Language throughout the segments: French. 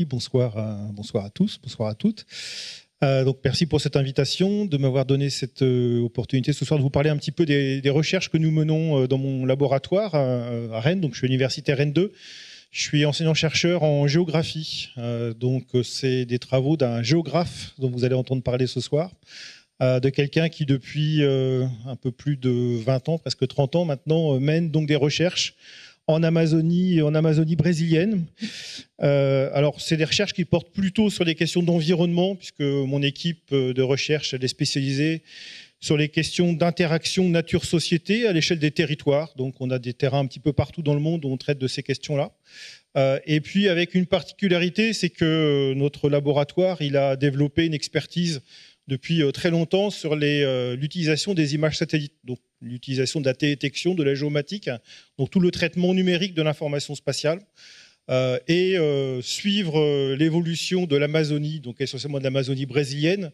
Bonsoir, bonsoir à tous, bonsoir à toutes. Donc merci pour cette invitation, de m'avoir donné cette opportunité ce soir de vous parler un petit peu des recherches que nous menons dans mon laboratoire à Rennes. Donc je suis universitaire Rennes 2. Je suis enseignant-chercheur en géographie. Donc c'est des travaux d'un géographe dont vous allez entendre parler ce soir, de quelqu'un qui depuis un peu plus de 20 ans, presque 30 ans maintenant, mène donc des recherches en Amazonie brésilienne. Alors, c'est des recherches qui portent plutôt sur les questions d'environnement, puisque mon équipe de recherche elle est spécialisée sur les questions d'interaction nature-société à l'échelle des territoires. Donc, on a des terrains un petit peu partout dans le monde où on traite de ces questions-là. Et puis, avec une particularité, c'est que notre laboratoire, il a développé une expertise depuis très longtemps sur l'utilisation des images satellites, donc l'utilisation de la télédétection, de la géomatique, donc tout le traitement numérique de l'information spatiale, et suivre l'évolution de l'Amazonie, donc essentiellement de l'Amazonie brésilienne.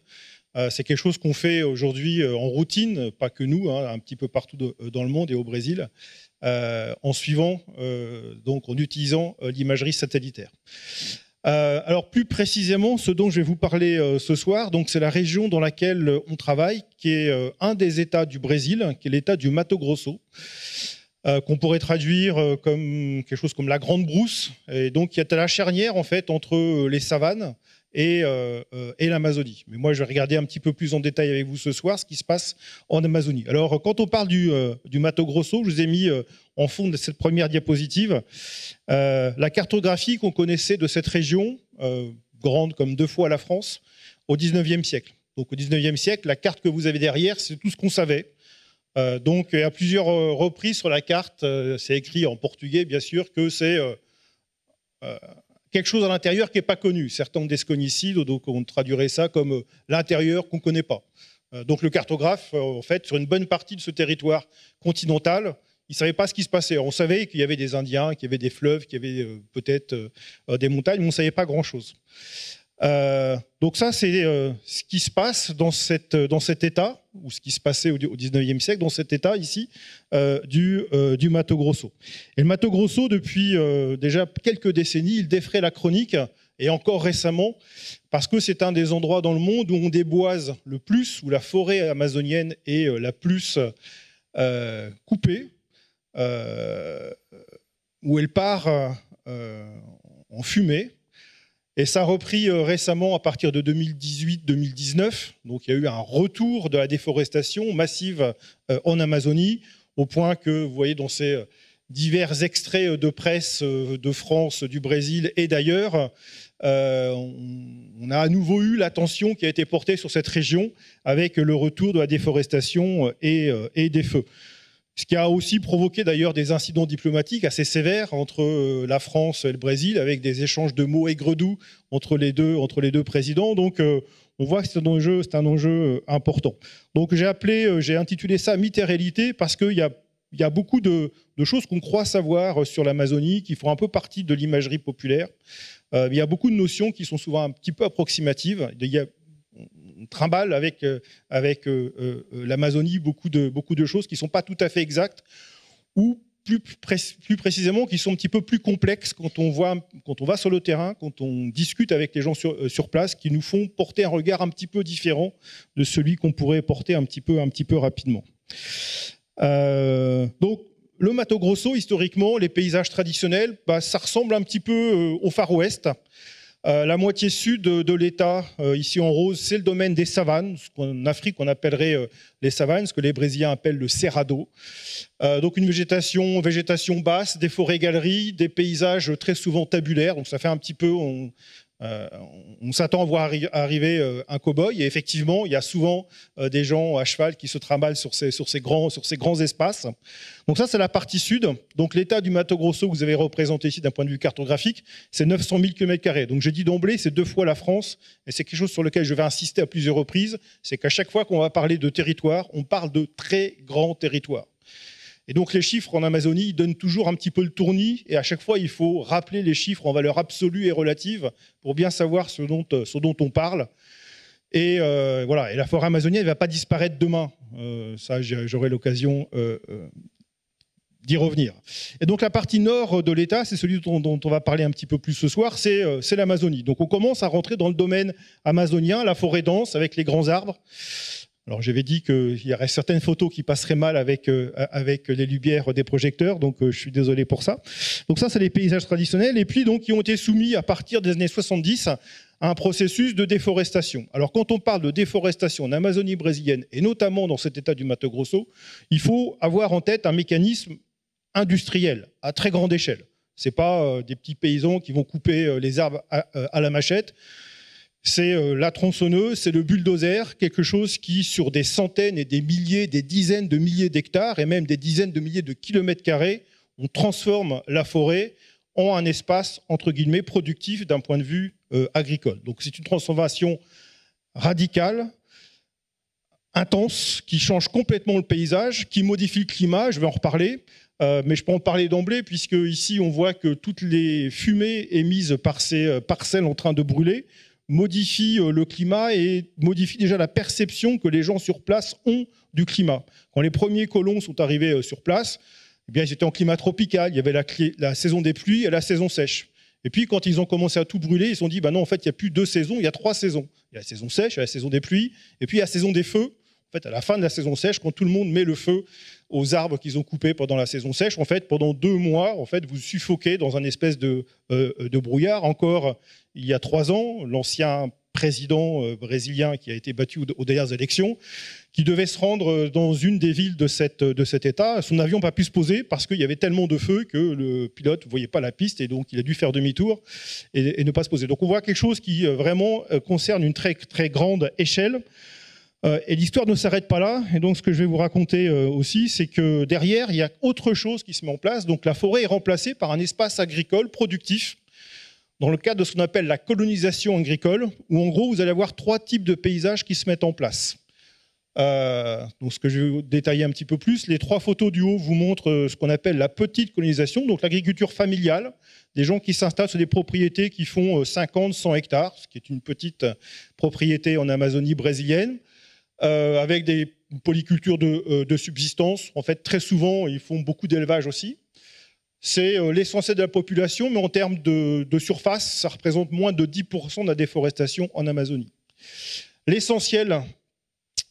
C'est quelque chose qu'on fait aujourd'hui en routine, pas que nous, hein, un petit peu partout dans le monde et au Brésil, en suivant, donc en utilisant l'imagerie satellitaire. Alors plus précisément, ce dont je vais vous parler ce soir, donc c'est la région dans laquelle on travaille, qui est un des États du Brésil, qui est l'État du Mato Grosso, qu'on pourrait traduire comme quelque chose comme la Grande Brousse, et donc qui est à la charnière en fait entre les savanes et l'Amazonie. Mais moi, je vais regarder un petit peu plus en détail avec vous ce soir ce qui se passe en Amazonie. Alors, quand on parle du Mato Grosso, je vous ai mis en fond de cette première diapositive la cartographie qu'on connaissait de cette région, grande comme 2 fois la France, au 19e siècle. Donc, au 19e siècle, la carte que vous avez derrière, c'est tout ce qu'on savait. Donc, à plusieurs reprises sur la carte, c'est écrit en portugais, bien sûr, que c'est quelque chose à l'intérieur qui n'est pas connu. Certains ont desconocido, donc on traduirait ça comme l'intérieur qu'on ne connaît pas. Donc le cartographe, en fait, sur une bonne partie de ce territoire continental, il ne savait pas ce qui se passait. On savait qu'il y avait des Indiens, qu'il y avait des fleuves, qu'il y avait peut-être des montagnes, mais on ne savait pas grand-chose. Donc ça, c'est ce qui se passe dans cet État, ou ce qui se passait au 19e siècle, dans cet État ici, du Mato Grosso. Et le Mato Grosso, depuis déjà quelques décennies, il défraie la chronique, et encore récemment, parce que c'est un des endroits dans le monde où on déboise le plus, où la forêt amazonienne est la plus coupée, où elle part en fumée. Et ça a repris récemment à partir de 2018-2019. Donc il y a eu un retour de la déforestation massive en Amazonie, au point que vous voyez dans ces divers extraits de presse de France, du Brésil et d'ailleurs, on a à nouveau eu l'attention qui a été portée sur cette région avec le retour de la déforestation et des feux. Ce qui a aussi provoqué d'ailleurs des incidents diplomatiques assez sévères entre la France et le Brésil, avec des échanges de mots aigre-doux entre les deux présidents. Donc on voit que c'est un enjeu important. Donc j'ai intitulé ça Mythe et réalité parce qu'il y a beaucoup de choses qu'on croit savoir sur l'Amazonie, qui font un peu partie de l'imagerie populaire. Il y a beaucoup de notions qui sont souvent un petit peu approximatives. On trimballe avec l'Amazonie beaucoup de choses qui ne sont pas tout à fait exactes, ou plus précisément qui sont un petit peu plus complexes quand on va sur le terrain, quand on discute avec les gens sur place, qui nous font porter un regard un petit peu différent de celui qu'on pourrait porter un petit peu rapidement. Donc, le Mato Grosso, historiquement, les paysages traditionnels, ça ressemble un petit peu au Far West. La moitié sud de l'État, ici en rose, c'est le domaine des savanes, ce qu'en Afrique on appellerait les savanes, ce que les Brésiliens appellent le cerrado. Donc une végétation basse, des forêts-galeries, des paysages très souvent tabulaires, donc ça fait un petit peu... On s'attend à voir arriver un cow-boy, et effectivement, il y a souvent des gens à cheval qui se trimballent sur ces grands espaces. Donc ça, c'est la partie sud. Donc l'état du Mato Grosso que vous avez représenté ici d'un point de vue cartographique, c'est 900 000 km². Donc j'ai dit d'emblée, c'est 2 fois la France, et c'est quelque chose sur lequel je vais insister à plusieurs reprises, c'est qu'à chaque fois qu'on va parler de territoire, on parle de très grands territoires. Et donc les chiffres en Amazonie, ils donnent toujours un petit peu le tournis, et à chaque fois, il faut rappeler les chiffres en valeur absolue et relative pour bien savoir ce dont on parle. Et voilà. Et la forêt amazonienne ne va pas disparaître demain. Ça, j'aurai l'occasion d'y revenir. Et donc la partie nord de l'État, c'est celui dont on va parler un petit peu plus ce soir, c'est l'Amazonie. Donc on commence à rentrer dans le domaine amazonien, la forêt dense avec les grands arbres. Alors j'avais dit qu'il y aurait certaines photos qui passeraient mal avec les lumières des projecteurs, donc je suis désolé pour ça. Donc ça, c'est les paysages traditionnels, et puis donc qui ont été soumis à partir des années 70 à un processus de déforestation. Alors quand on parle de déforestation en Amazonie brésilienne, et notamment dans cet état du Mato Grosso, il faut avoir en tête un mécanisme industriel à très grande échelle. Ce n'est pas des petits paysans qui vont couper les arbres à la machette. C'est la tronçonneuse, c'est le bulldozer, quelque chose qui, sur des centaines et des milliers, des dizaines de milliers d'hectares et même des dizaines de milliers de kilomètres carrés, on transforme la forêt en un espace, entre guillemets, productif d'un point de vue agricole. Donc c'est une transformation radicale, intense, qui change complètement le paysage, qui modifie le climat, je vais en reparler, mais je peux en parler d'emblée, puisque ici on voit que toutes les fumées émises par ces parcelles en train de brûler modifie le climat et modifie déjà la perception que les gens sur place ont du climat. Quand les premiers colons sont arrivés sur place, eh bien, ils étaient en climat tropical. Il y avait la saison des pluies et la saison sèche. Et puis, quand ils ont commencé à tout brûler, ils se sont dit, bah non, en fait, il n'y a plus 2 saisons, il y a 3 saisons. Il y a la saison sèche, il y a la saison des pluies, et puis il y a la saison des feux. En fait, à la fin de la saison sèche, quand tout le monde met le feu aux arbres qu'ils ont coupés pendant la saison sèche, en fait, pendant 2 mois, en fait, vous suffoquez dans un espèce de brouillard. Encore il y a 3 ans, l'ancien président brésilien qui a été battu aux dernières élections, qui devait se rendre dans une des villes de cet État, son avion n'a pas pu se poser parce qu'il y avait tellement de feu que le pilote ne voyait pas la piste et donc il a dû faire demi-tour et ne pas se poser. Donc on voit quelque chose qui vraiment concerne une très, très grande échelle. Et l'histoire ne s'arrête pas là. Et donc, ce que je vais vous raconter aussi, c'est que derrière, il y a autre chose qui se met en place. Donc, la forêt est remplacée par un espace agricole productif dans le cadre de ce qu'on appelle la colonisation agricole, où en gros, vous allez avoir 3 types de paysages qui se mettent en place. Donc, ce que je vais vous détailler un petit peu plus, les 3 photos du haut vous montrent ce qu'on appelle la petite colonisation, donc l'agriculture familiale, des gens qui s'installent sur des propriétés qui font 50, 100 hectares, ce qui est une petite propriété en Amazonie brésilienne. Avec des polycultures de subsistance. En fait, très souvent, ils font beaucoup d'élevage aussi. C'est l'essentiel de la population, mais en termes de surface, ça représente moins de 10% de la déforestation en Amazonie. L'essentiel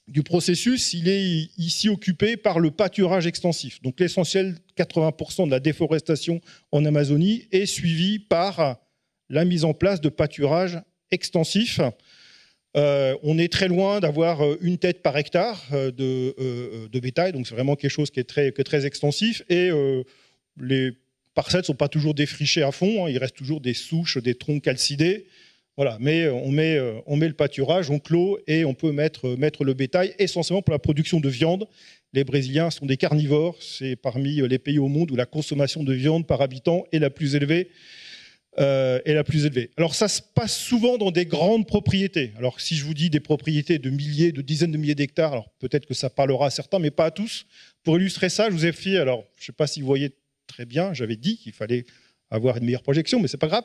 du processus, il est ici occupé par le pâturage extensif. Donc l'essentiel, 80% de la déforestation en Amazonie, est suivi par la mise en place de pâturage extensif. On est très loin d'avoir une tête par hectare de bétail, donc c'est vraiment quelque chose qui est très extensif. Et les parcelles ne sont pas toujours défrichées à fond, hein, il reste toujours des souches, des troncs calcidés. Voilà, mais on met le pâturage, on clôt et on peut mettre le bétail, essentiellement pour la production de viande. Les Brésiliens sont des carnivores, c'est parmi les pays au monde où la consommation de viande par habitant est la plus élevée. Alors ça se passe souvent dans des grandes propriétés. Alors si je vous dis des propriétés de milliers, de dizaines de milliers d'hectares, alors peut-être que ça parlera à certains, mais pas à tous. Pour illustrer ça, je vous ai fait, alors je ne sais pas si vous voyez très bien, j'avais dit qu'il fallait avoir une meilleure projection, mais c'est pas grave.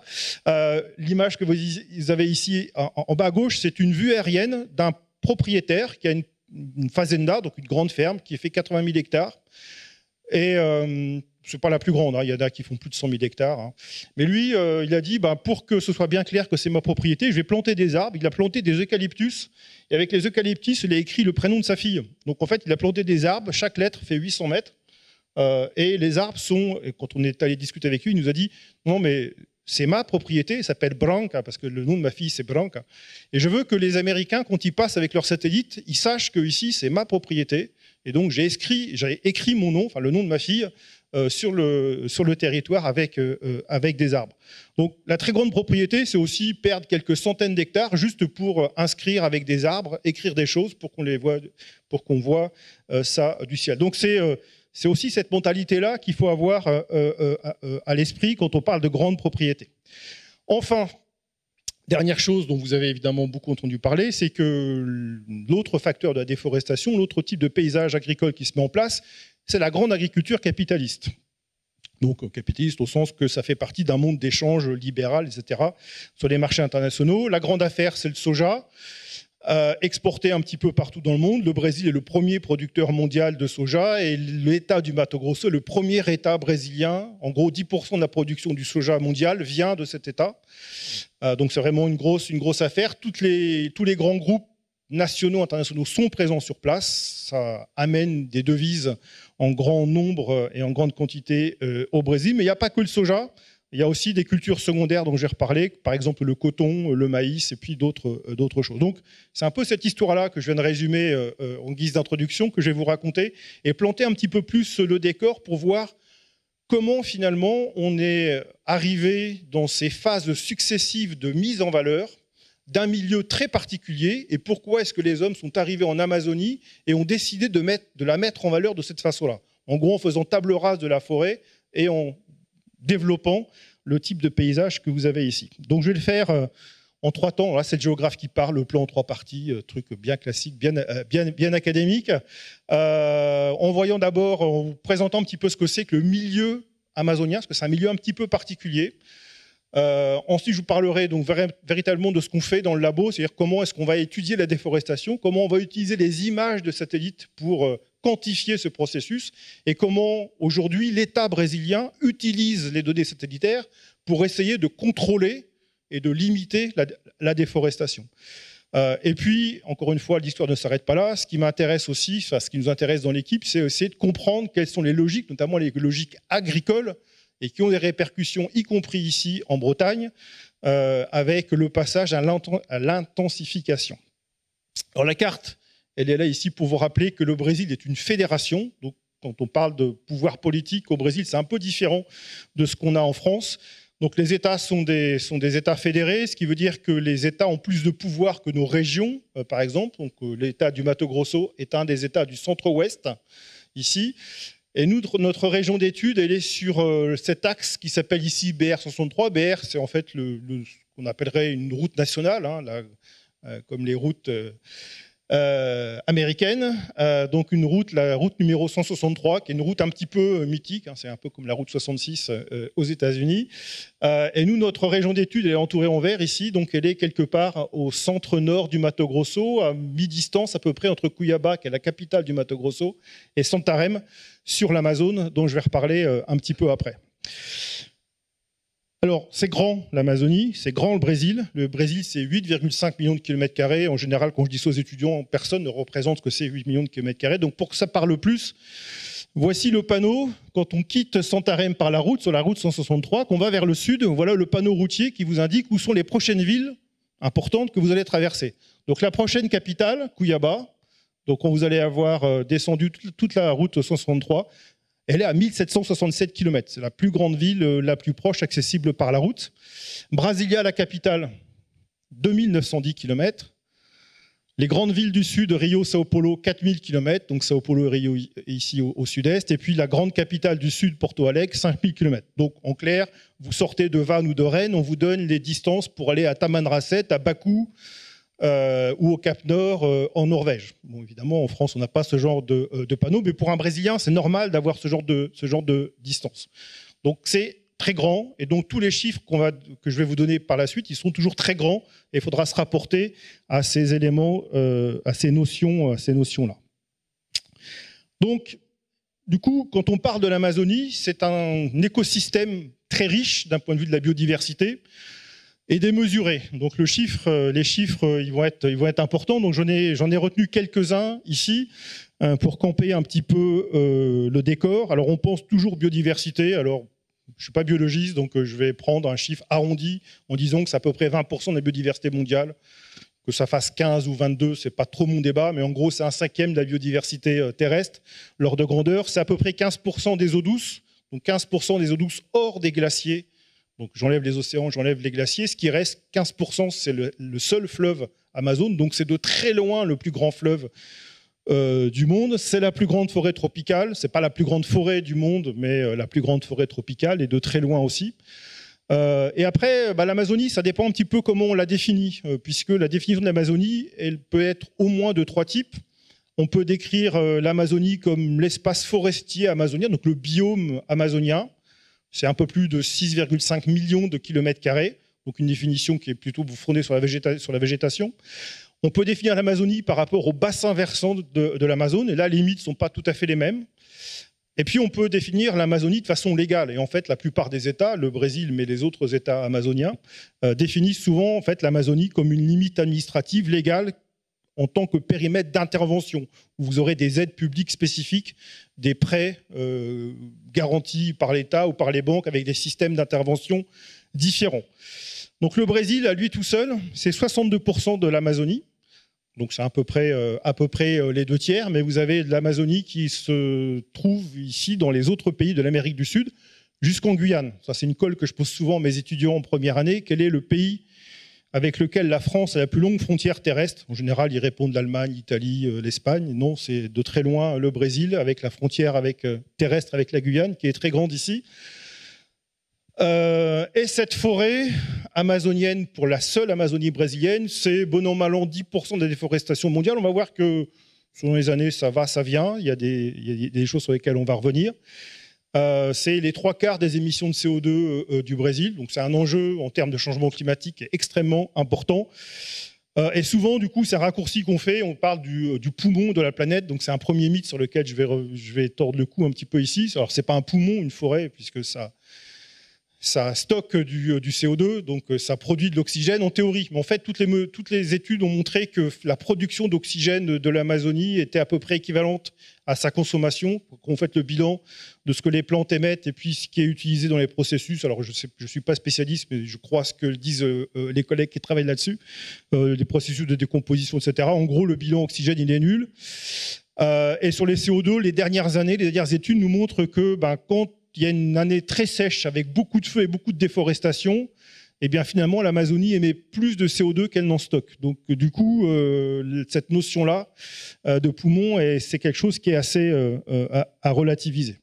L'image que vous avez ici en bas à gauche, c'est une vue aérienne d'un propriétaire qui a une fazenda, donc une grande ferme, qui fait 80 000 hectares. Et ce n'est pas la plus grande, hein. Il y en a qui font plus de 100 000 hectares. Hein. Mais lui, il a dit, pour que ce soit bien clair que c'est ma propriété, je vais planter des arbres. Il a planté des eucalyptus. Et avec les eucalyptus, il a écrit le prénom de sa fille. Donc en fait, il a planté des arbres. Chaque lettre fait 800 mètres. Et les arbres sont, et quand on est allé discuter avec lui, il nous a dit, non mais c'est ma propriété, ça s'appelle Branca, parce que le nom de ma fille c'est Branca. Et je veux que les Américains, quand ils passent avec leur satellite, ils sachent que ici c'est ma propriété. Et donc j'ai écrit mon nom, enfin le nom de ma fille, sur le territoire avec des arbres. Donc la très grande propriété, c'est aussi perdre quelques centaines d'hectares juste pour inscrire avec des arbres, écrire des choses pour qu'on voit ça du ciel. Donc c'est aussi cette mentalité-là qu'il faut avoir à l'esprit quand on parle de grandes propriétés. Enfin, dernière chose dont vous avez évidemment beaucoup entendu parler, c'est que l'autre facteur de la déforestation, l'autre type de paysage agricole qui se met en place, c'est la grande agriculture capitaliste. Donc capitaliste au sens que ça fait partie d'un monde d'échange libéral, etc., sur les marchés internationaux. La grande affaire, c'est le soja. exporté un petit peu partout dans le monde. Le Brésil est le premier producteur mondial de soja et l'État du Mato Grosso est le premier État brésilien. En gros, 10% de la production du soja mondial vient de cet État. Donc c'est vraiment une grosse affaire. Tous les grands groupes nationaux, internationaux sont présents sur place. Ça amène des devises en grand nombre et en grande quantité au Brésil. Mais il n'y a pas que le soja. Il y a aussi des cultures secondaires dont j'ai reparlé, par exemple le coton, le maïs et puis d'autres choses. Donc c'est un peu cette histoire-là que je viens de résumer en guise d'introduction, que je vais vous raconter et planter un petit peu plus le décor pour voir comment finalement on est arrivé dans ces phases successives de mise en valeur d'un milieu très particulier et pourquoi est-ce que les hommes sont arrivés en Amazonie et ont décidé de la mettre en valeur de cette façon-là. En gros, en faisant table rase de la forêt et en développant le type de paysage que vous avez ici. Donc je vais le faire en 3 temps. Là, c'est le géographe qui parle, le plan en 3 parties, truc bien classique, bien académique. En voyant d'abord, en vous présentant un petit peu ce que c'est que le milieu amazonien, parce que c'est un milieu un petit peu particulier. Ensuite, je vous parlerai donc véritablement de ce qu'on fait dans le labo, c'est-à-dire comment est-ce qu'on va étudier la déforestation, comment on va utiliser les images de satellites pour quantifier ce processus et comment aujourd'hui l'État brésilien utilise les données satellitaires pour essayer de contrôler et de limiter la déforestation. Et puis, encore une fois, l'histoire ne s'arrête pas là. Ce qui m'intéresse aussi, enfin, ce qui nous intéresse dans l'équipe, c'est essayer de comprendre quelles sont les logiques, notamment les logiques agricoles, et qui ont des répercussions, y compris ici en Bretagne, avec le passage à l'intensification. Alors la carte, elle est là ici pour vous rappeler que le Brésil est une fédération. Donc, quand on parle de pouvoir politique au Brésil, c'est un peu différent de ce qu'on a en France. Donc, les États sont des États fédérés, ce qui veut dire que les États ont plus de pouvoir que nos régions, par exemple. Donc, l'État du Mato Grosso est un des États du centre-ouest, ici. Et nous, notre région d'études, elle est sur cet axe qui s'appelle ici BR63. BR, c'est en fait ce qu'on appellerait une route nationale, hein, comme les routes américaine, donc la route numéro 163, qui est une route un petit peu mythique, hein, c'est un peu comme la route 66 aux États-Unis. Et nous, notre région d'études, elle est entourée en vert ici, donc elle est quelque part au centre-nord du Mato Grosso, à mi-distance à peu près entre Cuiabá, qui est la capitale du Mato Grosso, et Santarém, sur l'Amazone, dont je vais reparler un petit peu après. Alors, c'est grand l'Amazonie, c'est grand le Brésil. Le Brésil, c'est 8,5 millions de kilomètres carrés. En général, quand je dis ça aux étudiants, personne ne représente ce que c'est 8 millions de kilomètres carrés. Donc, pour que ça parle plus, voici le panneau. Quand on quitte Santarém par la route, sur la route 163, qu'on va vers le sud, voilà le panneau routier qui vous indique où sont les prochaines villes importantes que vous allez traverser. Donc, la prochaine capitale, Cuiabá. Donc, quand vous allez avoir descendu toute la route 163, elle est à 1767 km. C'est la plus grande ville, la plus proche, accessible par la route. Brasilia, la capitale, 2910 km. Les grandes villes du sud, Rio, Sao Paulo, 4000 km. Donc Sao Paulo et Rio ici au sud-est. Et puis la grande capitale du sud, Porto Alegre, 5000 km. Donc en clair, vous sortez de Vannes ou de Rennes, on vous donne les distances pour aller à Tamanrasset, à Bakou, ou au Cap Nord en Norvège. Bon, évidemment, en France, on n'a pas ce genre de panneau, mais pour un Brésilien, c'est normal d'avoir ce genre de distance. Donc, c'est très grand, et donc tous les chiffres que je vais vous donner par la suite, ils sont toujours très grands, et il faudra se rapporter à ces éléments, à ces notions-là. Donc, du coup, quand on parle de l'Amazonie, c'est un écosystème très riche d'un point de vue de la biodiversité, et démesuré. Donc les chiffres, ils vont être importants. Donc j'en ai retenu quelques-uns ici pour camper un petit peu le décor. Alors on pense toujours biodiversité. Alors je suis pas biologiste, donc je vais prendre un chiffre arrondi en disant que c'est à peu près 20% de la biodiversité mondiale. Que ça fasse 15 ou 22, c'est pas trop mon débat, mais en gros c'est 1/5 de la biodiversité terrestre. L'ordre de grandeur, c'est à peu près 15% des eaux douces. Donc 15% des eaux douces hors des glaciers. Donc j'enlève les océans, j'enlève les glaciers. Ce qui reste, 15%, c'est le seul fleuve Amazon. Donc c'est de très loin le plus grand fleuve du monde. C'est la plus grande forêt tropicale. C'est pas la plus grande forêt du monde, mais la plus grande forêt tropicale, et de très loin aussi. Et après, l'Amazonie, ça dépend un petit peu comment on la définit, puisque la définition de l'Amazonie, elle peut être au moins de 3 types. On peut décrire l'Amazonie comme l'espace forestier amazonien, donc le biome amazonien. C'est un peu plus de 6,5 millions de kilomètres carrés, donc une définition qui est plutôt fondée sur la végétation. On peut définir l'Amazonie par rapport au bassin versant de l'Amazone, et là, les limites ne sont pas tout à fait les mêmes. Et puis, on peut définir l'Amazonie de façon légale. Et en fait, la plupart des États, le Brésil, mais les autres États amazoniens, définissent souvent en fait, l'Amazonie comme une limite administrative légale en tant que périmètre d'intervention, où vous aurez des aides publiques spécifiques, des prêts garantis par l'État ou par les banques avec des systèmes d'intervention différents. Donc le Brésil, à lui tout seul, c'est 62% de l'Amazonie. Donc c'est à peu près les 2/3, mais vous avez de l'Amazonie qui se trouve ici dans les autres pays de l'Amérique du Sud, jusqu'en Guyane. Ça, c'est une colle que je pose souvent à mes étudiants en première année. Quel est le pays avec lequel la France a la plus longue frontière terrestre? En général, ils répondent l'Allemagne, l'Italie, l'Espagne. Non, c'est de très loin le Brésil, avec la frontière terrestre avec la Guyane, qui est très grande ici. Et cette forêt amazonienne, pour la seule Amazonie brésilienne, c'est bon an mal an 10% de la déforestation mondiale. On va voir que selon les années, ça va, ça vient. Il y a des choses sur lesquelles on va revenir. C'est les 3/4 des émissions de CO2 du Brésil. Donc c'est un enjeu en termes de changement climatique extrêmement important. Et souvent, du coup, c'est un raccourci qu'on fait. On parle du poumon de la planète. Donc c'est un premier mythe sur lequel je vais tordre le cou un petit peu ici. Alors c'est pas un poumon, une forêt, puisque ça stocke du CO2, donc ça produit de l'oxygène en théorie. Mais en fait, toutes les études ont montré que la production d'oxygène de l'Amazonie était à peu près équivalente à sa consommation. On fait le bilan de ce que les plantes émettent et puis ce qui est utilisé dans les processus. Alors, je ne suis pas spécialiste, mais je crois ce que disent les collègues qui travaillent là-dessus, les processus de décomposition, etc. En gros, le bilan oxygène, il est nul. Et sur les CO2, les dernières études nous montrent que quand il y a une année très sèche avec beaucoup de feux et beaucoup de déforestation, et bien finalement l'Amazonie émet plus de CO2 qu'elle n'en stocke. Donc du coup, cette notion-là de poumon, c'est quelque chose qui est assez à relativiser.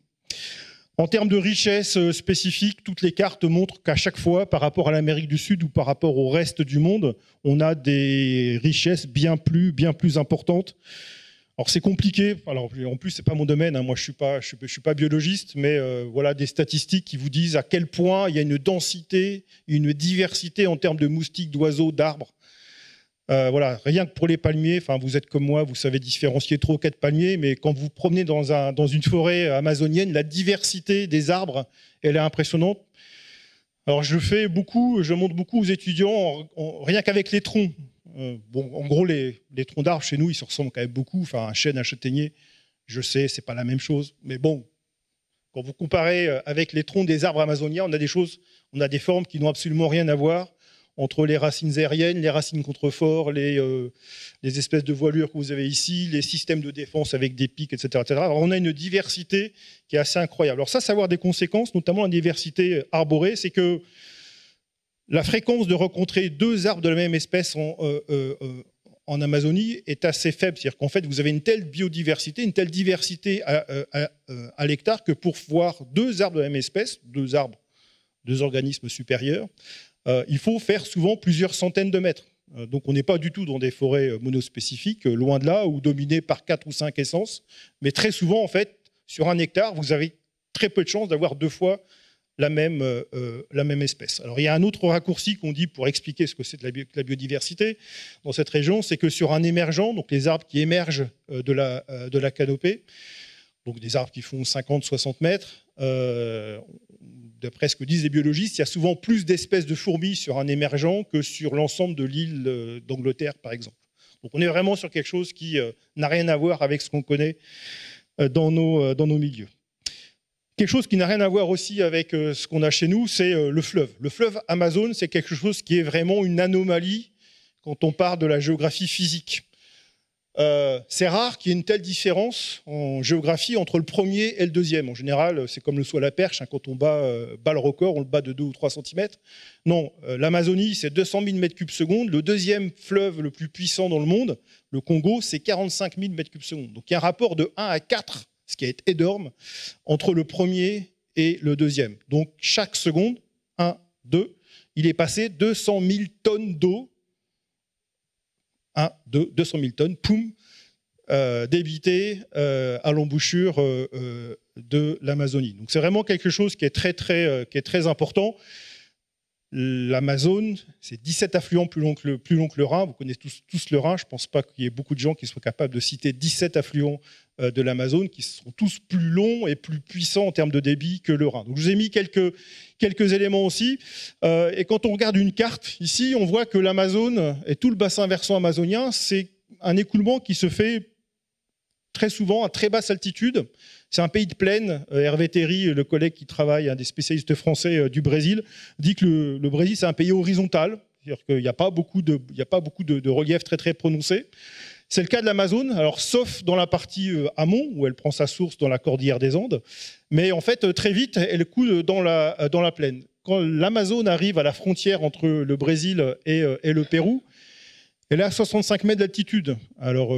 En termes de richesse spécifique, toutes les cartes montrent qu'à chaque fois, par rapport à l'Amérique du Sud ou par rapport au reste du monde, on a des richesses bien plus importantes. Alors c'est compliqué. Alors en plus c'est pas mon domaine. Moi je suis pas biologiste, mais voilà des statistiques qui vous disent à quel point il y a une densité, une diversité en termes de moustiques, d'oiseaux, d'arbres. Voilà, rien que pour les palmiers. Enfin vous êtes comme moi, vous savez différencier 3 ou 4 palmiers, mais quand vous vous promenez dans une forêt amazonienne, la diversité des arbres, elle est impressionnante. Alors je montre beaucoup aux étudiants rien qu'avec les troncs. En gros, les troncs d'arbres chez nous, ils se ressemblent quand même beaucoup. Enfin, un chêne, un châtaignier, je sais, c'est pas la même chose. Mais bon, quand vous comparez avec les troncs des arbres amazoniens, on a des formes qui n'ont absolument rien à voir entre les racines aériennes, les racines contreforts, les espèces de voilures que vous avez ici, les systèmes de défense avec des pics, etc. Alors, on a une diversité qui est assez incroyable. Alors ça va avoir des conséquences, notamment la diversité arborée, c'est que la fréquence de rencontrer 2 arbres de la même espèce en Amazonie est assez faible. C'est-à-dire qu'en fait, vous avez une telle biodiversité, une telle diversité à l'hectare que pour voir 2 arbres de la même espèce, 2 organismes supérieurs, il faut faire souvent plusieurs centaines de mètres. Donc on n'est pas du tout dans des forêts monospécifiques, loin de là, ou dominées par 4 ou 5 essences. Mais très souvent, en fait, sur un hectare, vous avez très peu de chances d'avoir 2 fois la même espèce. Alors il y a un autre raccourci qu'on dit pour expliquer ce que c'est de la biodiversité dans cette région, c'est que sur un émergent, donc les arbres qui émergent de la canopée, donc des arbres qui font 50-60 mètres, d'après ce que disent les biologistes, il y a souvent plus d'espèces de fourmis sur un émergent que sur l'ensemble de l'île d'Angleterre, par exemple. Donc on est vraiment sur quelque chose qui n'a rien à voir avec ce qu'on connaît dans nos milieux. Quelque chose qui n'a rien à voir aussi avec ce qu'on a chez nous, c'est le fleuve. Le fleuve Amazone, c'est quelque chose qui est vraiment une anomalie quand on parle de la géographie physique. C'est rare qu'il y ait une telle différence en géographie entre le premier et le deuxième. En général, c'est comme le saut à la perche, quand on bat le record, on le bat de 2 ou 3 cm. Non, l'Amazonie, c'est 200 000 m3. Le deuxième fleuve le plus puissant dans le monde, le Congo, c'est 45 000 m3. Donc il y a un rapport de 1 à 4, ce qui est énorme, entre le premier et le deuxième. Donc chaque seconde, 1, 2, il est passé 200 000 tonnes d'eau, 200 000 tonnes, poum, débitées à l'embouchure de l'Amazonie. Donc c'est vraiment quelque chose qui est très important. L'Amazone, c'est 17 affluents plus long que le Rhin. Vous connaissez tous le Rhin. Je ne pense pas qu'il y ait beaucoup de gens qui soient capables de citer 17 affluents de l'Amazone qui sont tous plus longs et plus puissants en termes de débit que le Rhin. Donc, je vous ai mis quelques éléments aussi. Et quand on regarde une carte, ici, on voit que l'Amazone et tout le bassin versant amazonien, c'est un écoulement qui se fait très souvent à très basse altitude. C'est un pays de plaine. Hervé Théry, le collègue qui travaille, un des spécialistes français du Brésil, dit que le Brésil, c'est un pays horizontal. C'est-à-dire qu'il n'y a pas beaucoup de relief très, très prononcé. C'est le cas de l'Amazone, alors sauf dans la partie amont, où elle prend sa source dans la cordillère des Andes. Mais en fait, très vite, elle coule dans la plaine. Quand l'Amazone arrive à la frontière entre le Brésil et le Pérou, elle est à 65 mètres d'altitude. Alors,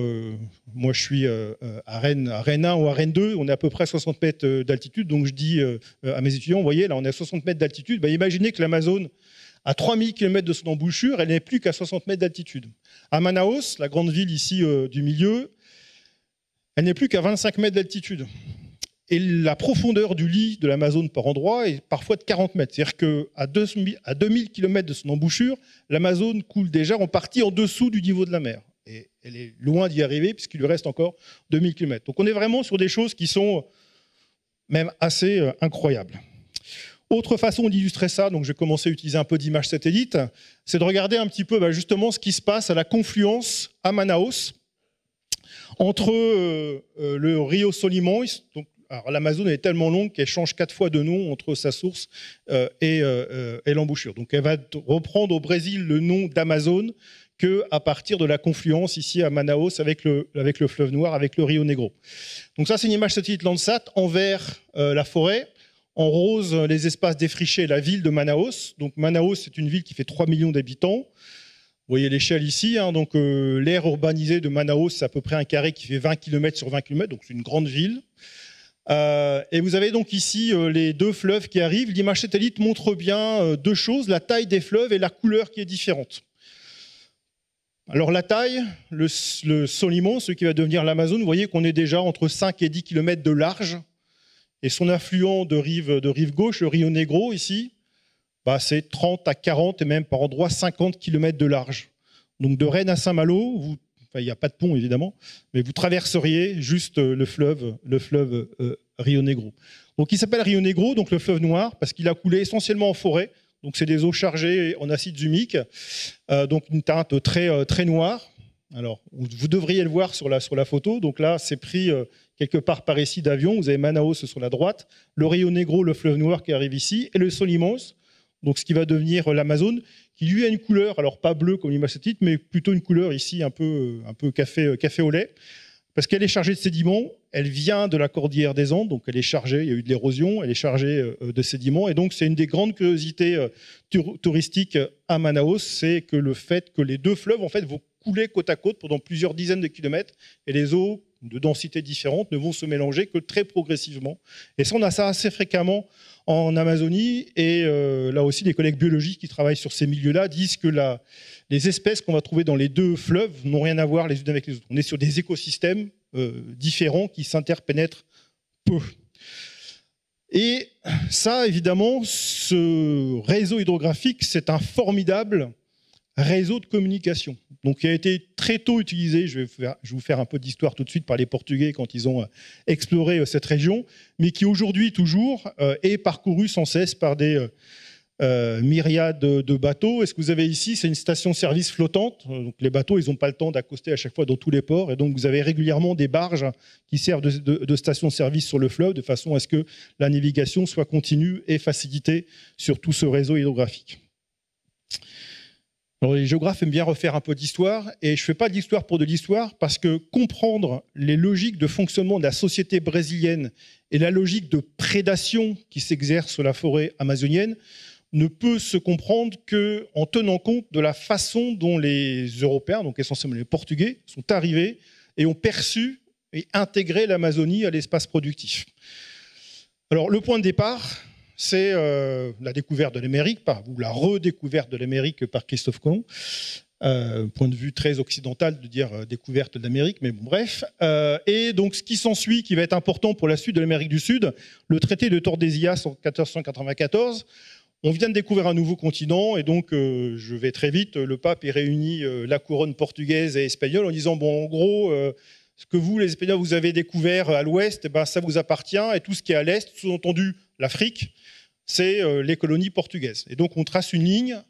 moi, je suis à Rennes 1 ou à Rennes 2, on est à peu près à 60 mètres d'altitude. Donc, je dis à mes étudiants, vous voyez, là, on est à 60 mètres d'altitude. Ben, imaginez que l'Amazone, à 3000 km de son embouchure, elle n'est plus qu'à 60 mètres d'altitude. À Manaus, la grande ville ici du milieu, elle n'est plus qu'à 25 mètres d'altitude. Et la profondeur du lit de l'Amazone par endroit est parfois de 40 mètres. C'est-à-dire qu'à 2000 km de son embouchure, l'Amazone coule déjà en partie en dessous du niveau de la mer. Et elle est loin d'y arriver puisqu'il lui reste encore 2000 km. Donc on est vraiment sur des choses qui sont même assez incroyables. Autre façon d'illustrer ça, donc je vais commencer à utiliser un peu d'images satellites, c'est de regarder un petit peu justement ce qui se passe à la confluence à Manaus entre le Rio Solimões. Donc, alors l'Amazone est tellement longue qu'elle change 4 fois de nom entre sa source et l'embouchure. Donc elle va reprendre au Brésil le nom d'Amazone qu'à partir de la confluence ici à Manaus avec le fleuve Noir, avec le Rio Negro. Donc ça, c'est une image satellite Landsat. En vert, la forêt. En rose, les espaces défrichés, la ville de Manaus. Donc Manaus, c'est une ville qui fait 3 millions d'habitants. Vous voyez l'échelle ici. Donc l'aire urbanisée de Manaus, c'est à peu près un carré qui fait 20 km sur 20 km. Donc c'est une grande ville. Et vous avez donc ici les deux fleuves qui arrivent. L'image satellite montre bien deux choses, la taille des fleuves et la couleur qui est différente. Alors la taille, le Solimões, ce qui va devenir l'Amazone, vous voyez qu'on est déjà entre 5 et 10 km de large. Et son affluent de rive gauche, le Rio Negro ici, c'est 30 à 40 et même par endroits 50 km de large. Donc de Rennes à Saint-Malo, il n'y a pas de pont évidemment, mais vous traverseriez juste le fleuve Rio Negro. Donc il s'appelle Rio Negro, donc le fleuve noir, parce qu'il a coulé essentiellement en forêt. Donc c'est des eaux chargées en acides humiques, donc une teinte très, très noire. Alors vous devriez le voir sur la photo. Donc là c'est pris quelque part par ici d'avion. Vous avez Manaus sur la droite, le Rio Negro, le fleuve noir qui arrive ici, et le Solimões, donc ce qui va devenir l'Amazone, qui lui a une couleur, alors pas bleue comme l'image satellite, mais plutôt une couleur ici un peu café au lait, parce qu'elle est chargée de sédiments. Elle vient de la cordillère des Andes, donc elle est chargée, il y a eu de l'érosion, elle est chargée de sédiments, et donc c'est une des grandes curiosités touristiques à Manaus, c'est que le fait que les deux fleuves en fait vont couler côte à côte pendant plusieurs dizaines de kilomètres, et les eaux de densités différentes ne vont se mélanger que très progressivement. Et ça, on a ça assez fréquemment en Amazonie, et là aussi, les collègues biologistes qui travaillent sur ces milieux-là disent que les espèces qu'on va trouver dans les deux fleuves n'ont rien à voir les unes avec les autres. On est sur des écosystèmes différents qui s'interpénètrent peu. Et ça, évidemment, ce réseau hydrographique, c'est un formidable réseau de communication. Donc, il a été très tôt utilisé, je vais vous faire un peu d'histoire tout de suite, par les Portugais quand ils ont exploré cette région, mais qui aujourd'hui toujours est parcouru sans cesse par des myriades de bateaux. Et ce que vous avez ici, c'est une station-service flottante. Donc, les bateaux, ils n'ont pas le temps d'accoster à chaque fois dans tous les ports. Et donc, vous avez régulièrement des barges qui servent de station-service sur le fleuve, de façon à ce que la navigation soit continue et facilitée sur tout ce réseau hydrographique. Alors, les géographes aiment bien refaire un peu d'histoire, et je ne fais pas d'histoire pour de l'histoire, parce que comprendre les logiques de fonctionnement de la société brésilienne et la logique de prédation qui s'exerce sur la forêt amazonienne ne peut se comprendre qu'en tenant compte de la façon dont les Européens, donc essentiellement les Portugais, sont arrivés et ont perçu et intégré l'Amazonie à l'espace productif. Alors, le point de départ, c'est la découverte de l'Amérique, ou la redécouverte de l'Amérique par Christophe Colomb. Point de vue très occidental de dire découverte de l'Amérique, mais bon, bref. Et donc, ce qui s'ensuit, qui va être important pour la suite de l'Amérique du Sud, le traité de Tordesillas en 1494, On vient de découvrir un nouveau continent et donc, je vais très vite, le pape réunit la couronne portugaise et espagnole en disant, bon, en gros, ce que vous, les Espagnols, vous avez découvert à l'ouest, ben, ça vous appartient, et tout ce qui est à l'est, sous-entendu l'Afrique, c'est les colonies portugaises. Et donc, on trace une ligne,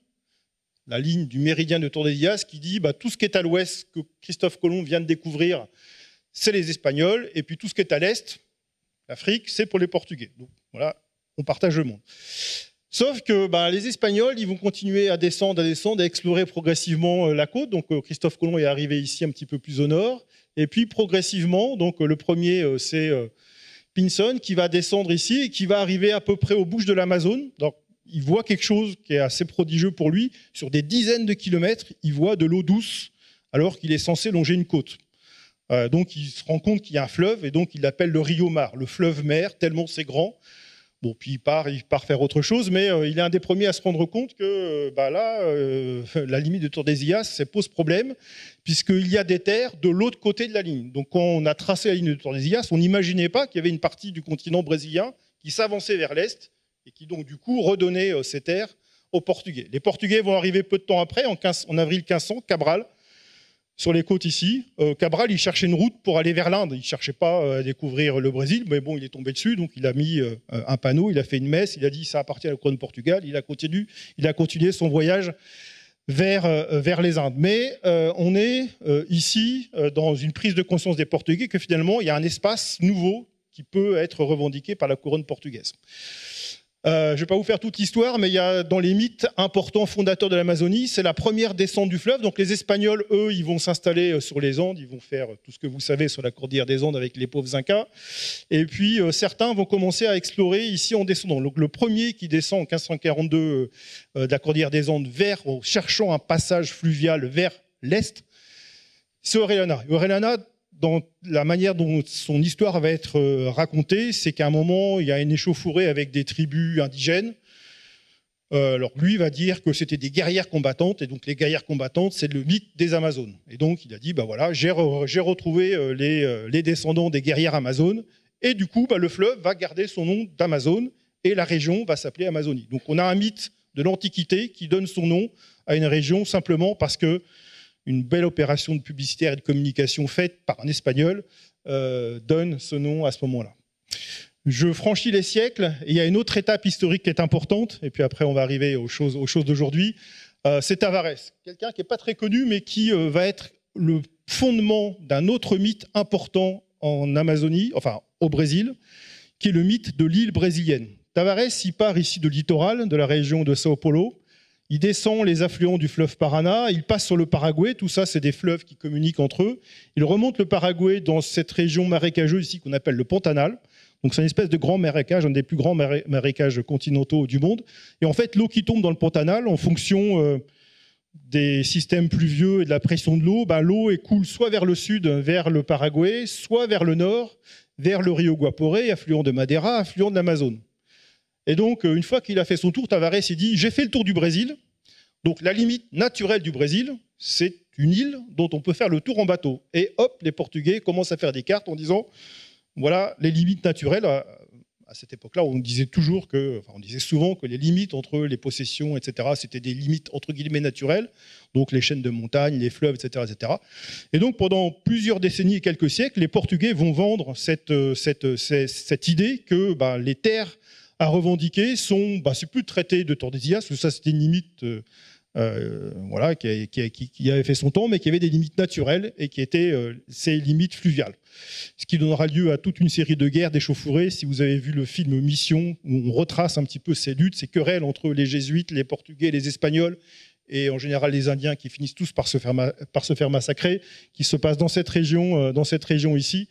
la ligne du méridien de Tordesillas, qui dit tout ce qui est à l'ouest que Christophe Colomb vient de découvrir, c'est les Espagnols, et puis tout ce qui est à l'est, l'Afrique, c'est pour les Portugais. Donc voilà, on partage le monde. Sauf que les Espagnols, ils vont continuer à descendre, à explorer progressivement la côte. Donc Christophe Colomb est arrivé ici un petit peu plus au nord, et puis progressivement, donc le premier, c'est Pinson, qui va descendre ici et qui va arriver à peu près aux bouches de l'Amazone. Donc il voit quelque chose qui est assez prodigieux pour lui. Sur des dizaines de kilomètres, il voit de l'eau douce alors qu'il est censé longer une côte. Donc il se rend compte qu'il y a un fleuve et donc il l'appelle le Rio Mar, le fleuve mer, tellement c'est grand. Bon, puis il part faire autre chose, mais il est un des premiers à se rendre compte que la limite de Tordesillas, ça pose problème, puisqu'il y a des terres de l'autre côté de la ligne. Donc quand on a tracé la ligne de Tordesillas, on n'imaginait pas qu'il y avait une partie du continent brésilien qui s'avançait vers l'est et qui donc du coup redonnait ces terres aux Portugais. Les Portugais vont arriver peu de temps après, en avril 1500, Cabral, sur les côtes ici. Cabral, il cherchait une route pour aller vers l'Inde. Il ne cherchait pas à découvrir le Brésil, mais bon, il est tombé dessus, donc il a mis un panneau, il a fait une messe, il a dit ça appartient à la couronne Portugal. Il a continué son voyage vers les Indes. Mais on est ici dans une prise de conscience des Portugais que finalement, il y a un espace nouveau qui peut être revendiqué par la couronne portugaise. Je ne vais pas vous faire toute l'histoire, mais il y a dans les mythes importants fondateurs de l'Amazonie, c'est la première descente du fleuve. Donc les Espagnols, eux, ils vont s'installer sur les Andes, ils vont faire tout ce que vous savez sur la cordillère des Andes avec les pauvres Incas. Et puis certains vont commencer à explorer ici en descendant. Donc le premier qui descend en 1542 de la cordillère des Andes en cherchant un passage fluvial vers l'est, c'est Orellana. Orellana, dans la manière dont son histoire va être racontée, c'est qu'à un moment, il y a une échauffourée avec des tribus indigènes. Alors lui va dire que c'était des guerrières combattantes, et donc les guerrières combattantes, c'est le mythe des Amazones. Et donc il a dit, voilà, j'ai retrouvé les descendants des guerrières amazones, et du coup, le fleuve va garder son nom d'Amazone, et la région va s'appeler Amazonie. Donc on a un mythe de l'Antiquité qui donne son nom à une région simplement parce que une belle opération de publicitaire et de communication faite par un Espagnol donne ce nom à ce moment-là. Je franchis les siècles, et il y a une autre étape historique qui est importante, et puis après on va arriver aux choses d'aujourd'hui. C'est Tavares, quelqu'un qui n'est pas très connu, mais qui va être le fondement d'un autre mythe important en Amazonie, enfin au Brésil, qui est le mythe de l'île brésilienne. Tavares, il part ici de littoral, de la région de São Paulo. Il descend les affluents du fleuve Paraná, il passe sur le Paraguay, tout ça c'est des fleuves qui communiquent entre eux. Il remonte le Paraguay dans cette région marécageuse ici qu'on appelle le Pantanal. Donc c'est une espèce de grand marécage, un des plus grands marécages continentaux du monde. Et en fait, l'eau qui tombe dans le Pantanal, en fonction des systèmes pluvieux et de la pression de l'eau, l'eau coule soit vers le sud, vers le Paraguay, soit vers le nord, vers le Rio Guaporé, affluent de Madeira, affluent de l'Amazone. Et donc, une fois qu'il a fait son tour, Tavares, il dit « J'ai fait le tour du Brésil. Donc, la limite naturelle du Brésil, c'est une île dont on peut faire le tour en bateau. » Et hop, les Portugais commencent à faire des cartes en disant « Voilà les limites naturelles. » À cette époque-là, on disait souvent que les limites entre les possessions, etc., c'était des limites entre guillemets naturelles. Donc, les chaînes de montagnes, les fleuves, etc., etc. Et donc, pendant plusieurs décennies et quelques siècles, les Portugais vont vendre cette idée que les terres à revendiquer c'est plus le traité de Tordesillas, parce que ça c'était une limite qui avait fait son temps, mais qui avait des limites naturelles et qui étaient ces limites fluviales. Ce qui donnera lieu à toute une série de guerres, d'échauffourées. Si vous avez vu le film Mission, où on retrace un petit peu ces luttes, ces querelles entre les Jésuites, les Portugais, les Espagnols, et en général les Indiens qui finissent tous par se faire massacrer, qui se passent dans cette région ici.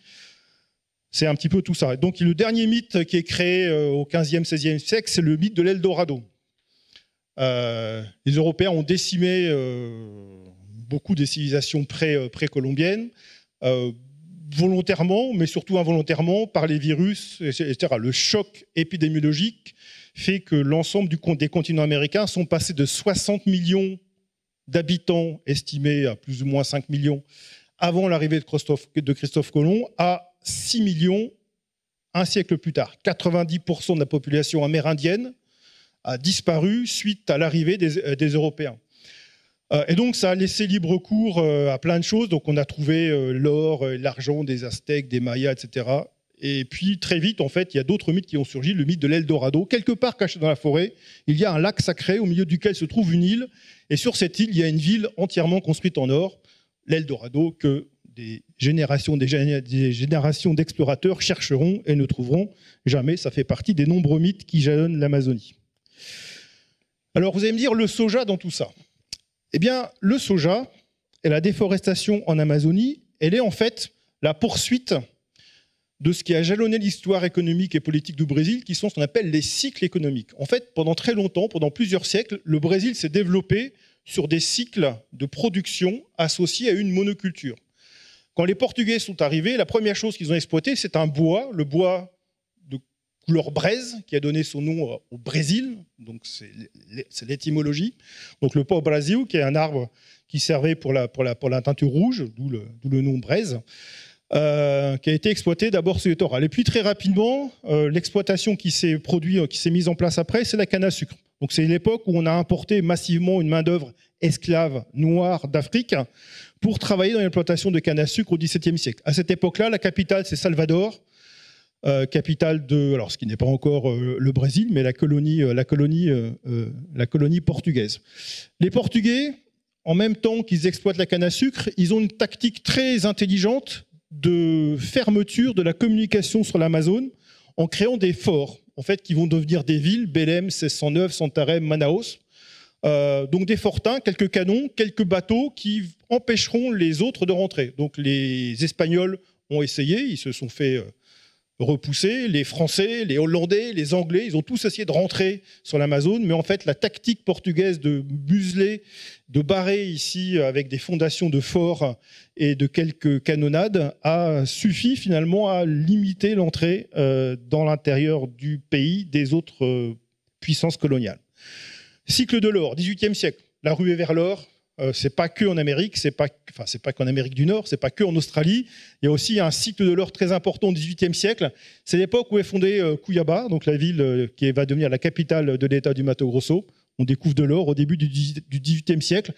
C'est un petit peu tout ça. Donc le dernier mythe qui est créé au 15e, 16e siècle, c'est le mythe de l'Eldorado. Les Européens ont décimé beaucoup des civilisations précolombiennes, volontairement, mais surtout involontairement, par les virus, etc. Le choc épidémiologique fait que l'ensemble des continents américains sont passés de 60 millions d'habitants, estimés à plus ou moins 5 millions, avant l'arrivée de Christophe Colomb, à 6 millions un siècle plus tard. 90% de la population amérindienne a disparu suite à l'arrivée des Européens. Et donc, ça a laissé libre cours à plein de choses. Donc, on a trouvé l'or, l'argent des Aztèques, des Mayas, etc. Et puis, très vite, en fait, il y a d'autres mythes qui ont surgi. Le mythe de l'Eldorado. Quelque part caché dans la forêt, il y a un lac sacré au milieu duquel se trouve une île. Et sur cette île, il y a une ville entièrement construite en or, l'Eldorado, que des générations d'explorateurs chercheront et ne trouveront jamais. Ça fait partie des nombreux mythes qui jalonnent l'Amazonie. Alors, vous allez me dire, le soja dans tout ça. Eh bien, le soja et la déforestation en Amazonie, elle est en fait la poursuite de ce qui a jalonné l'histoire économique et politique du Brésil, qui sont ce qu'on appelle les cycles économiques. En fait, pendant très longtemps, pendant plusieurs siècles, le Brésil s'est développé sur des cycles de production associés à une monoculture. Quand les Portugais sont arrivés, la première chose qu'ils ont exploité, c'est un bois, le bois de couleur braise, qui a donné son nom au Brésil, donc c'est l'étymologie. Donc le pau-brasil, qui est un arbre qui servait pour la teinture rouge, d'où le nom braise, qui a été exploité d'abord sur le littoral. Et puis très rapidement, l'exploitation qui s'est mise en place après, c'est la canne à sucre. Donc c'est l'époque où on a importé massivement une main-d'œuvre esclave noire d'Afrique pour travailler dans l'exploitation de canne à sucre au XVIIe siècle. À cette époque-là, la capitale, c'est Salvador, capitale de, alors ce qui n'est pas encore le Brésil, mais la colonie portugaise. Les Portugais, en même temps qu'ils exploitent la canne à sucre, ils ont une tactique très intelligente de fermeture de la communication sur l'Amazone en créant des forts, en fait, qui vont devenir des villes, Belém, 1609, Santarém, Manaus. Donc des fortins, quelques canons, quelques bateaux qui empêcheront les autres de rentrer. Donc les Espagnols ont essayé, ils se sont fait repousser, les Français, les Hollandais, les Anglais, ils ont tous essayé de rentrer sur l'Amazone, mais en fait la tactique portugaise de museler, de barrer ici avec des fondations de forts et de quelques canonnades a suffi finalement à limiter l'entrée dans l'intérieur du pays des autres puissances coloniales. Cycle de l'or, XVIIIe siècle, la ruée vers l'or. C'est pas que en Amérique, c'est pas qu'en Amérique du Nord, c'est pas que en Australie. Il y a aussi un cycle de l'or très important au XVIIIe siècle. C'est l'époque où est fondée Cuiabá, donc la ville qui va devenir la capitale de l'État du Mato Grosso. On découvre de l'or au début du XVIIIe siècle.